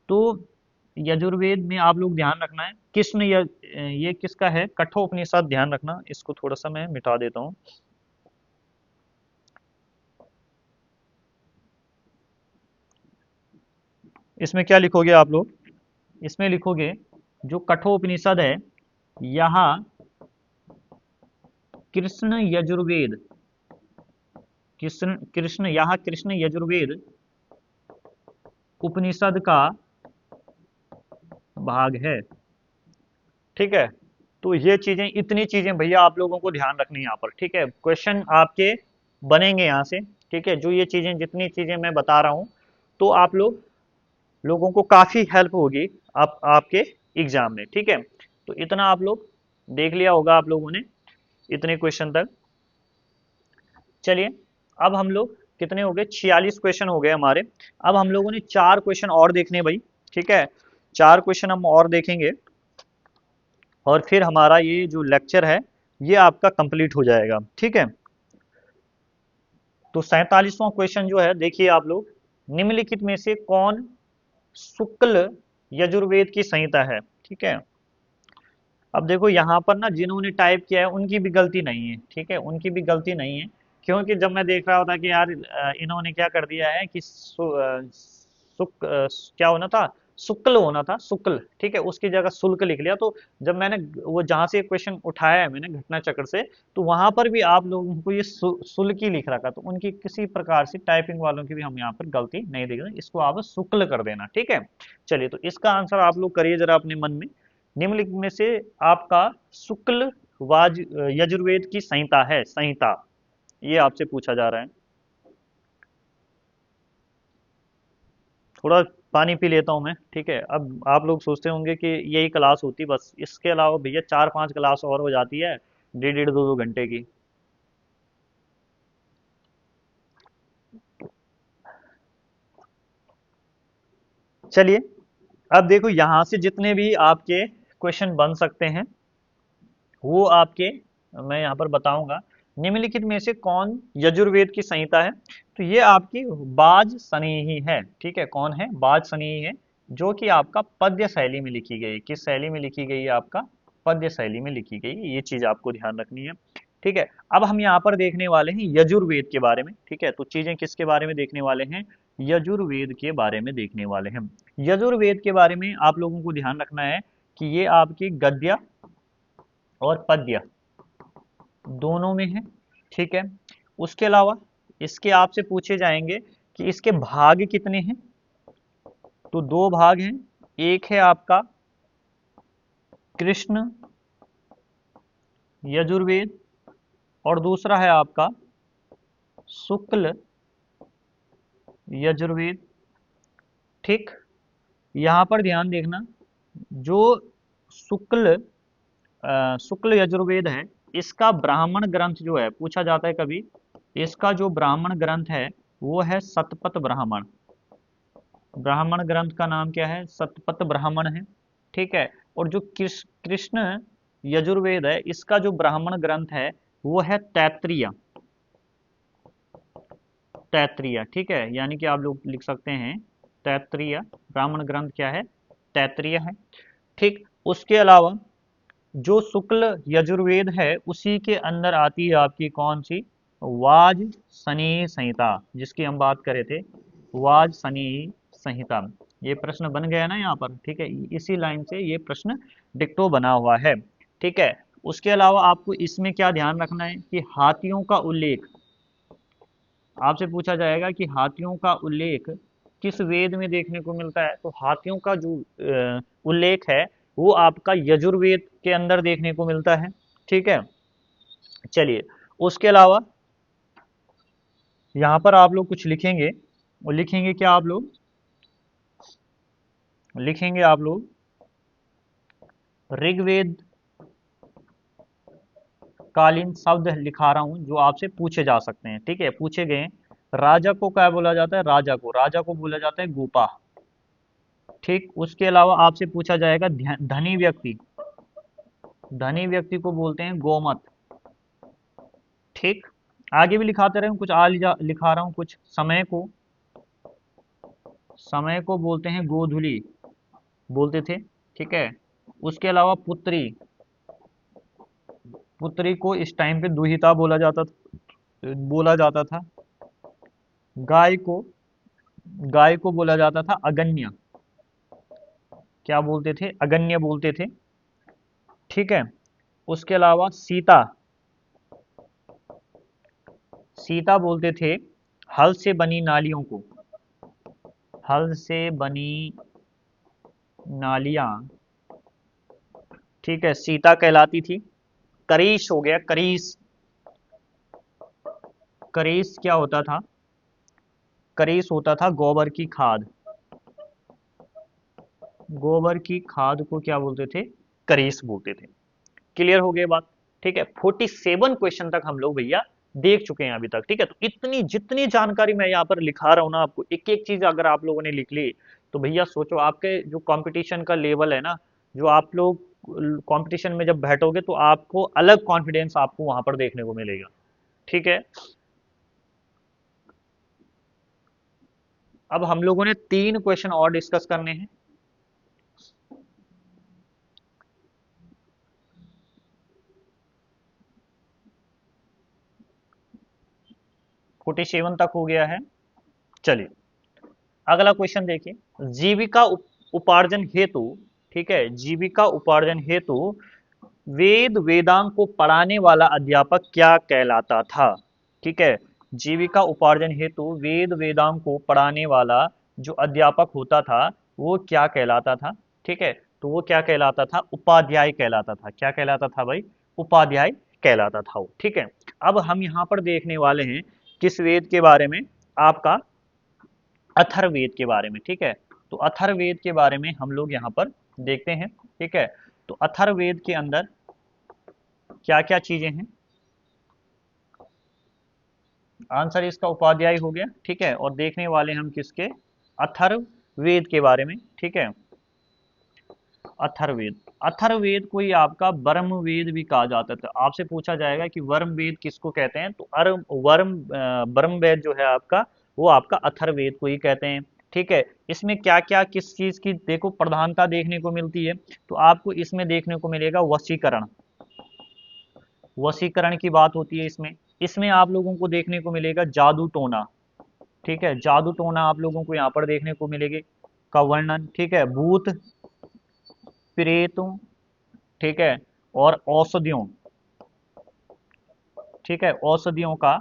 तो यजुर्वेद में आप लोग ध्यान रखना है ये किसका है? कठोपनिषद, ध्यान रखना। इसको थोड़ा सा मैं मिटा देता हूँ। इसमें क्या लिखोगे आप लोग? इसमें लिखोगे जो कठोपनिषद है, यहाँ कृष्ण यजुर्वेद, कृष्ण यजुर्वेद उपनिषद का भाग है। ठीक है, तो ये चीजें, इतनी चीजें भैया आप लोगों को ध्यान रखनी है यहाँ पर। ठीक है, क्वेश्चन आपके बनेंगे यहाँ से। ठीक है, जो ये चीजें, जितनी चीजें मैं बता रहा हूँ, तो आप लोगों को काफी हेल्प होगी आपके एग्जाम में। ठीक है, तो इतना आप लोग देख लिया होगा आप लोगों ने, इतने क्वेश्चन तक। चलिए, अब हम लोग कितने हो गए? 46 क्वेश्चन हो गए हमारे। अब हम लोगों ने 4 क्वेश्चन और देखने भाई। ठीक है, 4 क्वेश्चन हम और देखेंगे, और फिर हमारा ये जो लेक्चर है ये आपका कंप्लीट हो जाएगा। ठीक है, तो 47वां क्वेश्चन जो है, देखिए आप लोग, निम्नलिखित में से कौन शुक्ल यजुर्वेद की संहिता है? ठीक है, अब देखो यहाँ पर ना, जिन्होंने टाइप किया है उनकी भी गलती नहीं है। ठीक है, उनकी भी गलती नहीं है, क्योंकि जब मैं देख रहा होता कि यार इन्होंने क्या कर दिया है कि क्या होना था? शुक्ल होना था, शुक्ल। ठीक है, उसकी जगह शुल्क लिख लिया। तो जब मैंने वो जहां से क्वेश्चन उठाया है मैंने घटना चक्र से, तो वहां पर भी आप लोगों को ये शुल्क ही लिख रखा, तो उनकी किसी प्रकार से टाइपिंग वालों की भी हम यहाँ पर गलती नहीं देख रहे, इसको आप शुक्ल कर देना। ठीक है, चलिए, तो इसका आंसर आप लोग करिए जरा अपने मन में। निम्नलिखित में से आपका शुक्ल यजुर्वेद की संहिता है, संहिता, ये आपसे पूछा जा रहा है। थोड़ा पानी पी लेता हूँ मैं। ठीक है, अब आप लोग सोचते होंगे कि यही क्लास होती बस, इसके अलावा भैया 4-5 क्लास और हो जाती है, 1.5-2 घंटे की। चलिए, अब देखो यहाँ से जितने भी आपके क्वेश्चन बन सकते हैं वो आपके मैं यहाँ पर बताऊंगा। निम्नलिखित में से कौन यजुर्वेद की संहिता है? तो ये आपकी बाज सनेही है। ठीक है, कौन है? बाज सनेही है, जो कि आपका पद्य शैली में लिखी गई है। किस शैली में लिखी गई है? आपका पद्य शैली में लिखी गई है। ये चीज आपको ध्यान रखनी है। ठीक है, अब हम यहाँ पर देखने वाले हैं यजुर्वेद के बारे में। ठीक है, तो चीजें किसके बारे में देखने वाले हैं? यजुर्वेद के बारे में देखने वाले हैं। यजुर्वेद के बारे में आप लोगों को ध्यान रखना है कि ये आपकी गद्य और पद्य दोनों में है। ठीक है, उसके अलावा इसके आपसे पूछे जाएंगे कि इसके भाग कितने हैं। तो दो भाग हैं, एक है आपका कृष्ण यजुर्वेद और दूसरा है आपका शुक्ल यजुर्वेद। ठीक, यहाँ पर ध्यान देखना, जो शुक्ल शुक्ल यजुर्वेद है, इसका ब्राह्मण ग्रंथ जो है, पूछा जाता है कभी, इसका जो ब्राह्मण ग्रंथ है वो है शतपथ ब्राह्मण। ब्राह्मण ग्रंथ का नाम क्या है? शतपथ ब्राह्मण है। ठीक है, और जो कृष्ण यजुर्वेद है, इसका जो ब्राह्मण ग्रंथ है वो है तैत्तिरीय। तैत्तिरीय, ठीक है, यानी कि आप लोग लिख सकते हैं तैत्तिरीय। ब्राह्मण ग्रंथ क्या है? तैत्तिरीय है। ठीक, उसके अलावा जो शुक्ल यजुर्वेद है उसी के अंदर आती है आपकी कौन सी? वाज सनी संहिता, जिसकी हम बात करे थे, वाज सनी संहिता। ये प्रश्न बन गया ना यहाँ पर, ठीक है, इसी लाइन से ये प्रश्न डिक्टो बना हुआ है। ठीक है, उसके अलावा आपको इसमें क्या ध्यान रखना है कि हाथियों का उल्लेख, आपसे पूछा जाएगा कि हाथियों का उल्लेख किस वेद में देखने को मिलता है, तो हाथियों का जो उल्लेख है वो आपका यजुर्वेद के अंदर देखने को मिलता है। ठीक है, चलिए, उसके अलावा यहाँ पर आप लोग कुछ लिखेंगे, और लिखेंगे क्या आप लोग? लिखेंगे आप लोग ऋग्वेद कालीन शब्द लिखा रहा हूं जो आपसे पूछे जा सकते हैं। ठीक है, पूछे गए। राजा को क्या बोला जाता है? राजा को बोला जाता है गोपा। ठीक, उसके अलावा आपसे पूछा जाएगा धनी व्यक्ति, धनी व्यक्ति को बोलते हैं गोमत। ठीक, आगे भी लिखाते रहे, कुछ लिखा रहा हूं कुछ। समय को बोलते हैं गोधुली, बोलते थे। ठीक है, उसके अलावा पुत्री, पुत्री को इस टाइम पे दुहिता बोला जाता था। गाय को गाय को बोला जाता था अगन्य। क्या बोलते थे? अगन्य बोलते थे। ठीक है, उसके अलावा सीता, सीता बोलते थे हल से बनी नालियों को, हल से बनी नालियां, ठीक है, सीता कहलाती थी। करीश हो गया, करीश। करीश क्या होता था? करीश होता था गोबर की खाद। गोबर की खाद को क्या बोलते थे? करीश बोलते थे। क्लियर हो गई बात? ठीक है, 47 क्वेश्चन तक हम लोग भैया देख चुके हैं अभी तक। ठीक है, तो इतनी जितनी जानकारी मैं यहाँ पर लिखा रहा हूँ ना आपको, एक एक चीज अगर आप लोगों ने लिख ली तो भैया सोचो आपके जो कंपटीशन का लेवल है ना, जो आप लोग कंपटीशन में जब बैठोगे तो आपको अलग कॉन्फिडेंस आपको वहां पर देखने को मिलेगा। ठीक है, अब हम लोगों ने 3 क्वेश्चन और डिस्कस करने हैं। 47 तक हो गया है। चलिए, अगला क्वेश्चन देखिए। उपार्जन हेतु, ठीक है, जीविका उपार्जन हेतु वेदांग को पढ़ाने वाला अध्यापक क्या कहलाता था? ठीक है, जीविका उपार्जन हेतु वेदांग को पढ़ाने वाला जो अध्यापक होता था वो क्या कहलाता था? ठीक है, तो वो क्या कहलाता था? उपाध्याय कहलाता था। क्या कहलाता था भाई? उपाध्याय कहलाता था वो। ठीक है, अब हम यहाँ पर देखने वाले हैं किस वेद के बारे में? आपका अथर्ववेद के बारे में। ठीक है, तो अथर्ववेद के बारे में हम लोग यहाँ पर देखते हैं। ठीक है, तो अथर्ववेद के अंदर क्या क्या चीजें हैं? आंसर इसका उपाध्याय हो गया। ठीक है, और देखने वाले हम किसके? अथर्ववेद के बारे में। ठीक है, अथर्ववेद, अथर्ववेद को ही आपका वर्म वेद भी कहा जाता था। आपसे पूछा जाएगा कि वर्म वेद किसको कहते हैं, तो वर्म वेद जो है आपका, वो आपका अथर्ववेद को ही कहते हैं। ठीक है, इसमें क्या क्या किस चीज की देखो प्रधानता देखने को मिलती है, तो आपको इसमें देखने को मिलेगा वशीकरण। वशीकरण की बात होती है इसमें। इसमें आप लोगों को देखने को मिलेगा जादू टोना। ठीक है, जादू टोना आप लोगों को यहाँ पर देखने को मिलेगी का वर्णन। ठीक है, भूत प्रेतों, ठीक है, और औषधियों, ठीक है, औषधियों का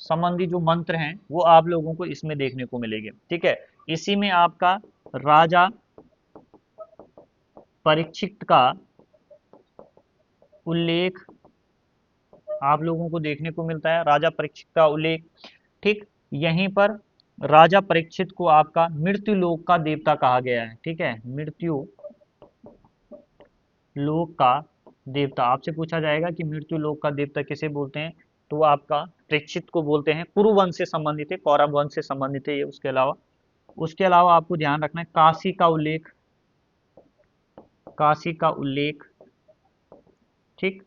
संबंधी जो मंत्र हैं वो आप लोगों को इसमें देखने को मिलेंगे। ठीक है, इसी में आपका राजा परीक्षित का उल्लेख आप लोगों को देखने को मिलता है, राजा परीक्षित का उल्लेख। ठीक, यहीं पर राजा परीक्षित को आपका मृत्यु लोक का देवता कहा गया है। ठीक है, मृत्यु लोक का देवता। आपसे पूछा जाएगा कि मृत्यु लोक का देवता किसे बोलते हैं, तो वो आपका परीक्षित को बोलते हैं। कुरु वंश से संबंधित है, कौरव वंश से संबंधित है ये। उसके अलावा आपको ध्यान रखना है काशी का उल्लेख, काशी का उल्लेख। ठीक,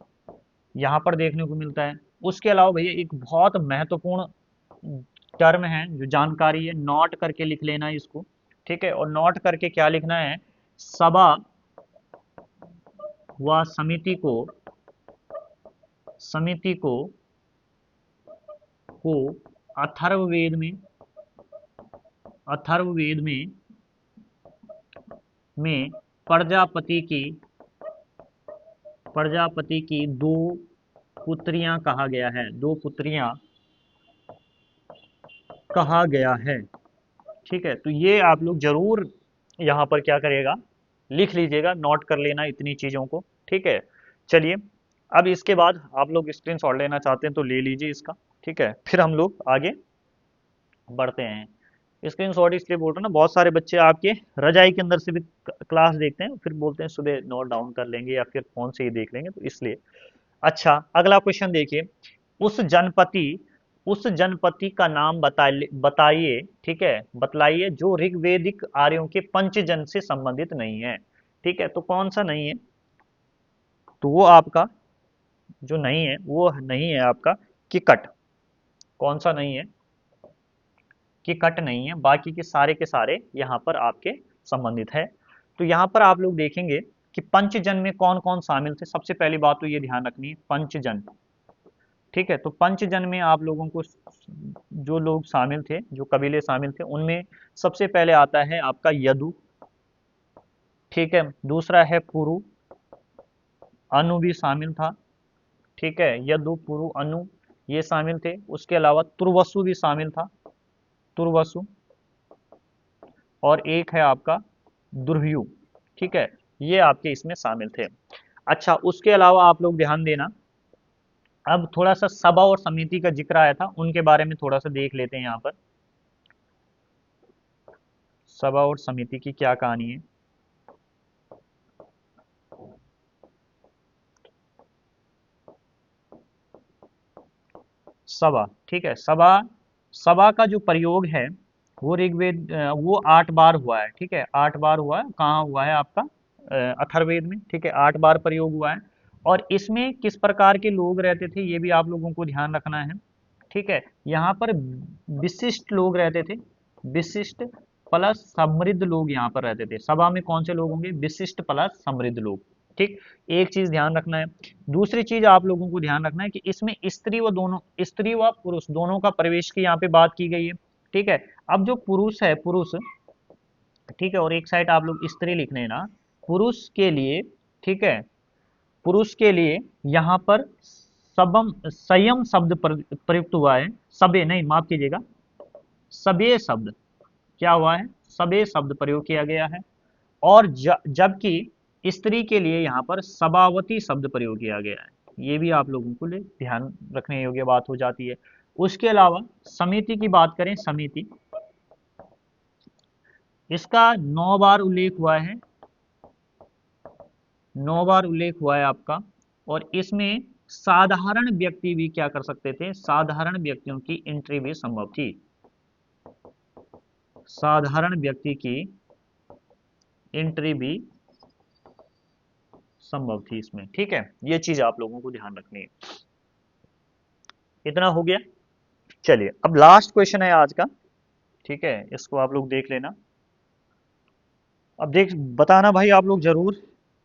यहाँ पर देखने को मिलता है। उसके अलावा भैया एक बहुत महत्वपूर्ण टर्म है जो जानकारी है, नोट करके लिख लेना है इसको। ठीक है, और नोट करके क्या लिखना है, सभा व समिति को अथर्ववेद में प्रजापति की दो पुत्रियां कहा गया है, दो पुत्रियां कहा गया है। ठीक है, तो ये आप लोग जरूर यहाँ पर क्या करिएगा, लिख लीजिएगा, नोट कर लेना इतनी चीज़ों को। ठीक है, चलिए अब इसके बाद आप लोग स्क्रीनशॉट लेना चाहते हैं तो ले लीजिए इसका। ठीक है, फिर हम लोग आगे बढ़ते हैं। स्क्रीनशॉट इसलिए बोल रहा हूँ ना, बहुत सारे बच्चे आपके रजाई के अंदर से भी क्लास देखते हैं, फिर बोलते हैं सुबह नोट डाउन कर लेंगे या फिर फोन से ही देख लेंगे, तो इसलिए। अच्छा, अगला क्वेश्चन देखिए, उस जनपति उस जनपति का नाम बताइए। ठीक है, बतलाइए जो ऋग्वेदिक आर्यों के पंचजन से संबंधित नहीं है। ठीक है, तो कौन सा नहीं है, तो वो आपका जो नहीं है वो नहीं है आपका किकट। कौन सा नहीं है, किकट नहीं है, बाकी के सारे यहाँ पर आपके संबंधित है। तो यहाँ पर आप लोग देखेंगे कि पंचजन में कौन कौन शामिल थे। सबसे पहली बात तो ये ध्यान रखनी है, पंचजन। ठीक है, तो पंचजन में आप लोगों को जो लोग शामिल थे, जो कबीले शामिल थे, उनमें सबसे पहले आता है आपका यदु। ठीक है, दूसरा है पुरु, अनु भी शामिल था। ठीक है, यदु पुरु अनु ये शामिल थे। उसके अलावा तुर्वसु भी शामिल था, तुर्वसु। और एक है आपका दुर्व्यू। ठीक है, ये आपके इसमें शामिल थे। अच्छा, उसके अलावा आप लोग ध्यान देना, अब थोड़ा सा सभा और समिति का जिक्र आया था, उनके बारे में थोड़ा सा देख लेते हैं। यहाँ पर सभा और समिति की क्या कहानी है। सभा, ठीक है, सभा सभा का जो प्रयोग है वो ऋग्वेद वो 8 बार हुआ है। ठीक है, 8 बार हुआ है। कहाँ हुआ है आपका, अथर्ववेद में। ठीक है, 8 बार प्रयोग हुआ है। और इसमें किस प्रकार के लोग रहते थे ये भी आप लोगों को ध्यान रखना है। ठीक है, यहाँ पर विशिष्ट लोग रहते थे, विशिष्ट प्लस समृद्ध लोग यहाँ पर रहते थे। सभा में कौन से लोग होंगे, विशिष्ट प्लस समृद्ध लोग। ठीक, एक चीज ध्यान रखना है। दूसरी चीज आप लोगों को ध्यान रखना है कि इसमें स्त्री व पुरुष दोनों का प्रवेश की यहाँ पे बात की गई है। ठीक है, अब जो पुरुष है, पुरुष, ठीक है, और एक साइड आप लोग स्त्री लिख लेना, पुरुष के लिए। ठीक है, पुरुष के लिए यहाँ पर सबम संयम शब्द प्रयुक्त हुआ है। सबे नहीं, माफ कीजिएगा, सबे शब्द क्या हुआ है, सबे शब्द प्रयोग किया गया है। और जबकि स्त्री के लिए यहाँ पर सभावती शब्द प्रयोग किया गया है। ये भी आप लोगों को ध्यान रखने योग्य बात हो जाती है। उसके अलावा समिति की बात करें, समिति, इसका 9 बार उल्लेख हुआ है, 9 बार उल्लेख हुआ है आपका। और इसमें साधारण व्यक्ति भी क्या कर सकते थे, साधारण व्यक्तियों की एंट्री भी संभव थी, साधारण व्यक्ति की एंट्री भी संभव थी इसमें। ठीक है, ये चीज आप लोगों को ध्यान रखनी है। इतना हो गया। चलिए अब लास्ट क्वेश्चन है आज का। ठीक है, इसको आप लोग देख लेना। अब बताना भाई आप लोग जरूर,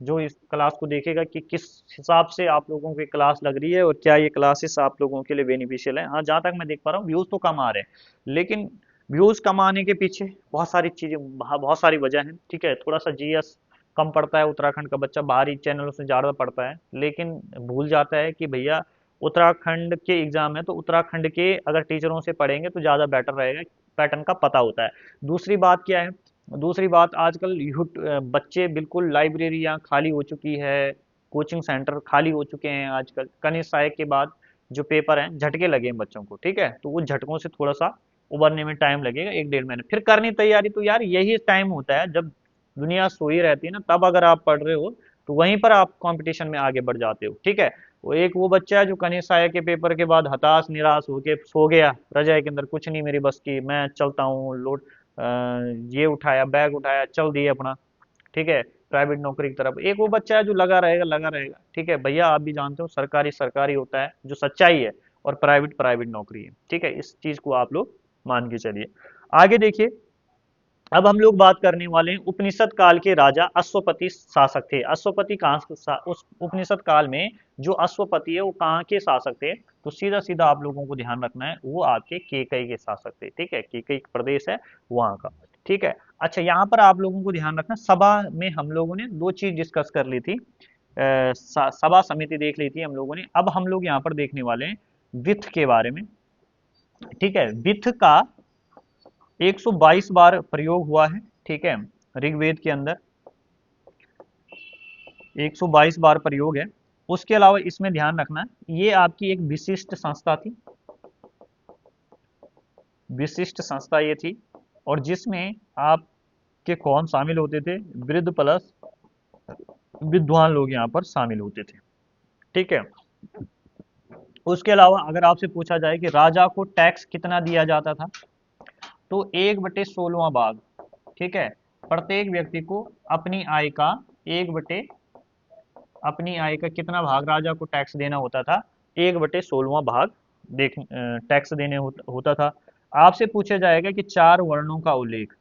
जो इस क्लास को देखेगा, कि किस हिसाब से आप लोगों की क्लास लग रही है और क्या ये क्लासेस आप लोगों के लिए बेनिफिशियल है। हाँ, जहाँ तक मैं देख पा रहा हूँ व्यूज तो कम आ रहे हैं, लेकिन व्यूज कम आने के पीछे बहुत सारी चीजें, बहुत सारी वजह है। ठीक है, थोड़ा सा जीएस कम पढ़ता है उत्तराखंड का बच्चा, बाहरी चैनलों से ज़्यादा पढ़ता है, लेकिन भूल जाता है कि भैया उत्तराखंड के एग्जाम है तो उत्तराखंड के अगर टीचरों से पढ़ेंगे तो ज़्यादा बेटर रहेगा, पैटर्न का पता होता है। दूसरी बात क्या है, दूसरी बात आजकल बच्चे बिल्कुल लाइब्रेरियाँ खाली हो चुकी है, कोचिंग सेंटर खाली हो चुके हैं आजकल। कनिष्ठ सहायक के बाद जो पेपर हैं झटके लगे हैं बच्चों को, ठीक है, तो वो झटकों से थोड़ा सा उबरने में टाइम लगेगा, 1 डेढ़ महीने फिर करनी तैयारी। तो यार यही टाइम होता है जब दुनिया सोई रहती है ना, तब अगर आप पढ़ रहे हो तो वहीं पर आप कंपटीशन में आगे बढ़ जाते हो, ठीक है। वो बच्चा है जो कनिष्ठ सहायक के पेपर के बाद हताश निराश होके सो गया रजाई के अंदर, कुछ नहीं मेरी बस की, मैं चलता हूँ, लोड ये उठाया, बैग उठाया, चल दिए अपना, ठीक है, प्राइवेट नौकरी की तरफ। एक वो बच्चा है जो लगा रहेगा, ठीक है भैया, आप भी जानते हो सरकारी सरकारी होता है जो सच्चाई है, और प्राइवेट प्राइवेट नौकरी है, ठीक है, इस चीज को आप लोग मान के चलिए। आगे देखिए, अब हम लोग बात करने वाले हैं उपनिषद काल के राजा अश्वपति शासक थे। अश्वपति कहाँ उस उपनिषद काल में जो अश्वपति है वो कहाँ के शासक थे, तो सीधा सीधा आप लोगों को ध्यान रखना है, वो आपके केकई के शासक थे, ठीक है, केकई प्रदेश है वहां का, ठीक है। अच्छा, यहाँ पर आप लोगों को ध्यान रखना, सभा में हम लोगों ने दो चीज डिस्कस कर ली थी, सभा समिति देख ली थी हम लोगों ने। अब हम लोग यहाँ पर देखने वाले हैं वित्त के बारे में, ठीक है। वित्त का 122 बार प्रयोग हुआ है, ठीक है, ऋग्वेद के अंदर 122 बार प्रयोग है। उसके अलावा इसमें ध्यान रखना, ये आपकी एक विशिष्ट संस्था थी, विशिष्ट संस्था ये थी, और जिसमें आपके कौन शामिल होते थे, वृद्ध प्लस विद्वान लोग यहाँ पर शामिल होते थे, ठीक है। उसके अलावा अगर आपसे पूछा जाए कि राजा को टैक्स कितना दिया जाता था, तो 1/16वां भाग, ठीक है, प्रत्येक व्यक्ति को अपनी आय का 1 अपनी आय का कितना भाग राजा को टैक्स देना होता था, 1/16वां भाग टैक्स देने होता था। आपसे पूछा जाएगा कि चार वर्णों का उल्लेख,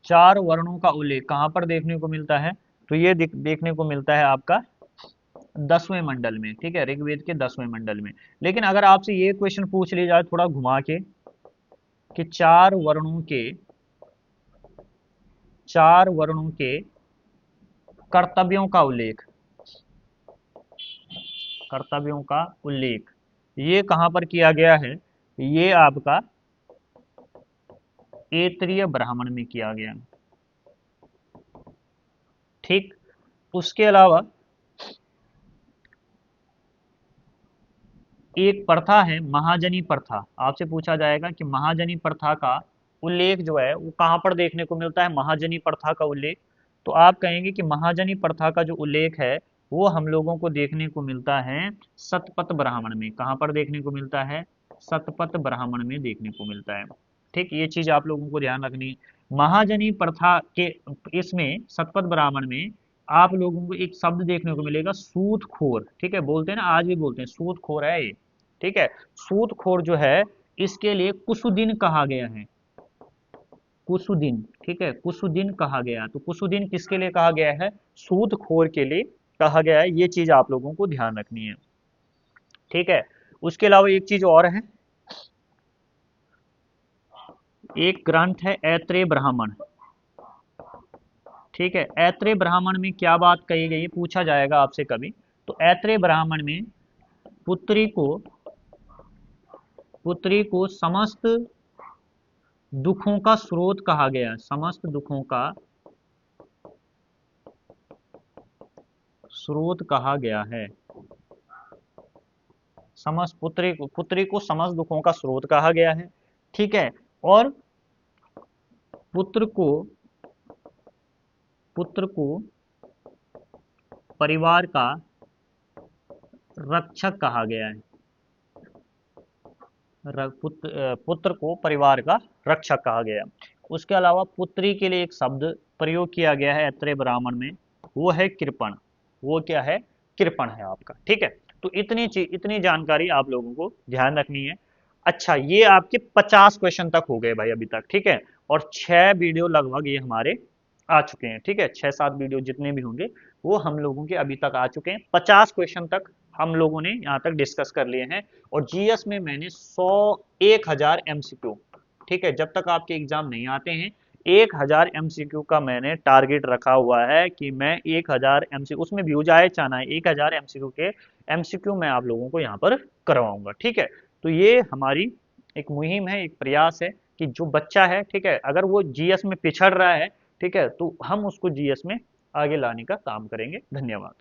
चार वर्णों का उल्लेख कहाँ पर देखने को मिलता है, तो ये देखने को मिलता है आपका 10वें मंडल में, ठीक है, ऋग्वेद के 10वें मंडल में। लेकिन अगर आपसे ये क्वेश्चन पूछ लिया जाए थोड़ा घुमा के कि चार वर्णों के कर्तव्यों का उल्लेख, कर्तव्यों का उल्लेख ये कहां पर किया गया है, ये आपका ऐतरेय ब्राह्मण में किया गया, ठीक। उसके अलावा एक प्रथा है महाजनी प्रथा, आपसे पूछा जाएगा कि महाजनी प्रथा का उल्लेख जो है वो कहां पर देखने को मिलता है, महाजनी प्रथा का उल्लेख, तो आप कहेंगे कि महाजनी प्रथा का जो उल्लेख है वो हम लोगों को देखने को मिलता है शतपथ ब्राह्मण में। कहां पर देखने को मिलता है, शतपथ ब्राह्मण में देखने को मिलता है, ठीक। ये चीज आप लोगों को ध्यान रखनी है। महाजनी प्रथा के इसमें शतपथ ब्राह्मण में आप लोगों को एक शब्द देखने को मिलेगा सूदखोर, ठीक है, बोलते हैं ना, आज भी बोलते हैं सूदखोर है ये, ठीक है। सूदखोर जो है इसके लिए कुसुदिन कहा गया है, कुसुदिन, ठीक है, कुसुदिन कहा गया। तो कुसुदिन किसके लिए कहा गया है, सूदखोर के लिए कहा गया है, ये चीज आप लोगों को ध्यान रखनी है, ठीक है। उसके अलावा एक चीज और है, एक ग्रंथ है ऐत्रेय ब्राह्मण, ठीक है। ऐत्रेय ब्राह्मण में क्या बात कही गई, पूछा जाएगा आपसे कभी, तो ऐत्रेय ब्राह्मण में पुत्री को समस्त दुखों का स्रोत कहा गया, समस्त दुखों का स्रोत कहा गया है, समस्त पुत्री को समस्त दुखों का स्रोत कहा गया है, ठीक है। और पुत्र को पुत्र को परिवार का रक्षक कहा गया है, पुत्र को परिवार का रक्षक कहा गया। उसके अलावा पुत्री के लिए एक शब्द प्रयोग किया गया है ऐत्रेय ब्राह्मण में, वो है कृपण, वो क्या है, कृपण है आपका, ठीक है। तो इतनी जानकारी आप लोगों को ध्यान रखनी है। अच्छा, ये आपके 50 क्वेश्चन तक हो गए भाई अभी तक, ठीक है, और 6 वीडियो लगभग ये हमारे आ चुके हैं, ठीक है, 6-7 वीडियो जितने भी होंगे वो हम लोगों के अभी तक आ चुके हैं। 50 क्वेश्चन तक हम लोगों ने यहाँ तक डिस्कस कर लिए हैं, और जीएस में मैंने 1000 एमसीक्यू, ठीक है, जब तक आपके एग्जाम नहीं आते हैं 1000 एमसीक्यू का मैंने टारगेट रखा हुआ है कि मैं 1000 एमसीक्यू, उसमें व्यूज आए चाहे 1000 एमसीक्यू के एमसीक्यू मैं आप लोगों को यहाँ पर करवाऊंगा। ठीक है, तो ये हमारी एक मुहिम है, एक प्रयास है कि जो बच्चा है, ठीक है, अगर वो जीएस में पिछड़ रहा है, ठीक है, तो हम उसको जीएस में आगे लाने का काम करेंगे। धन्यवाद।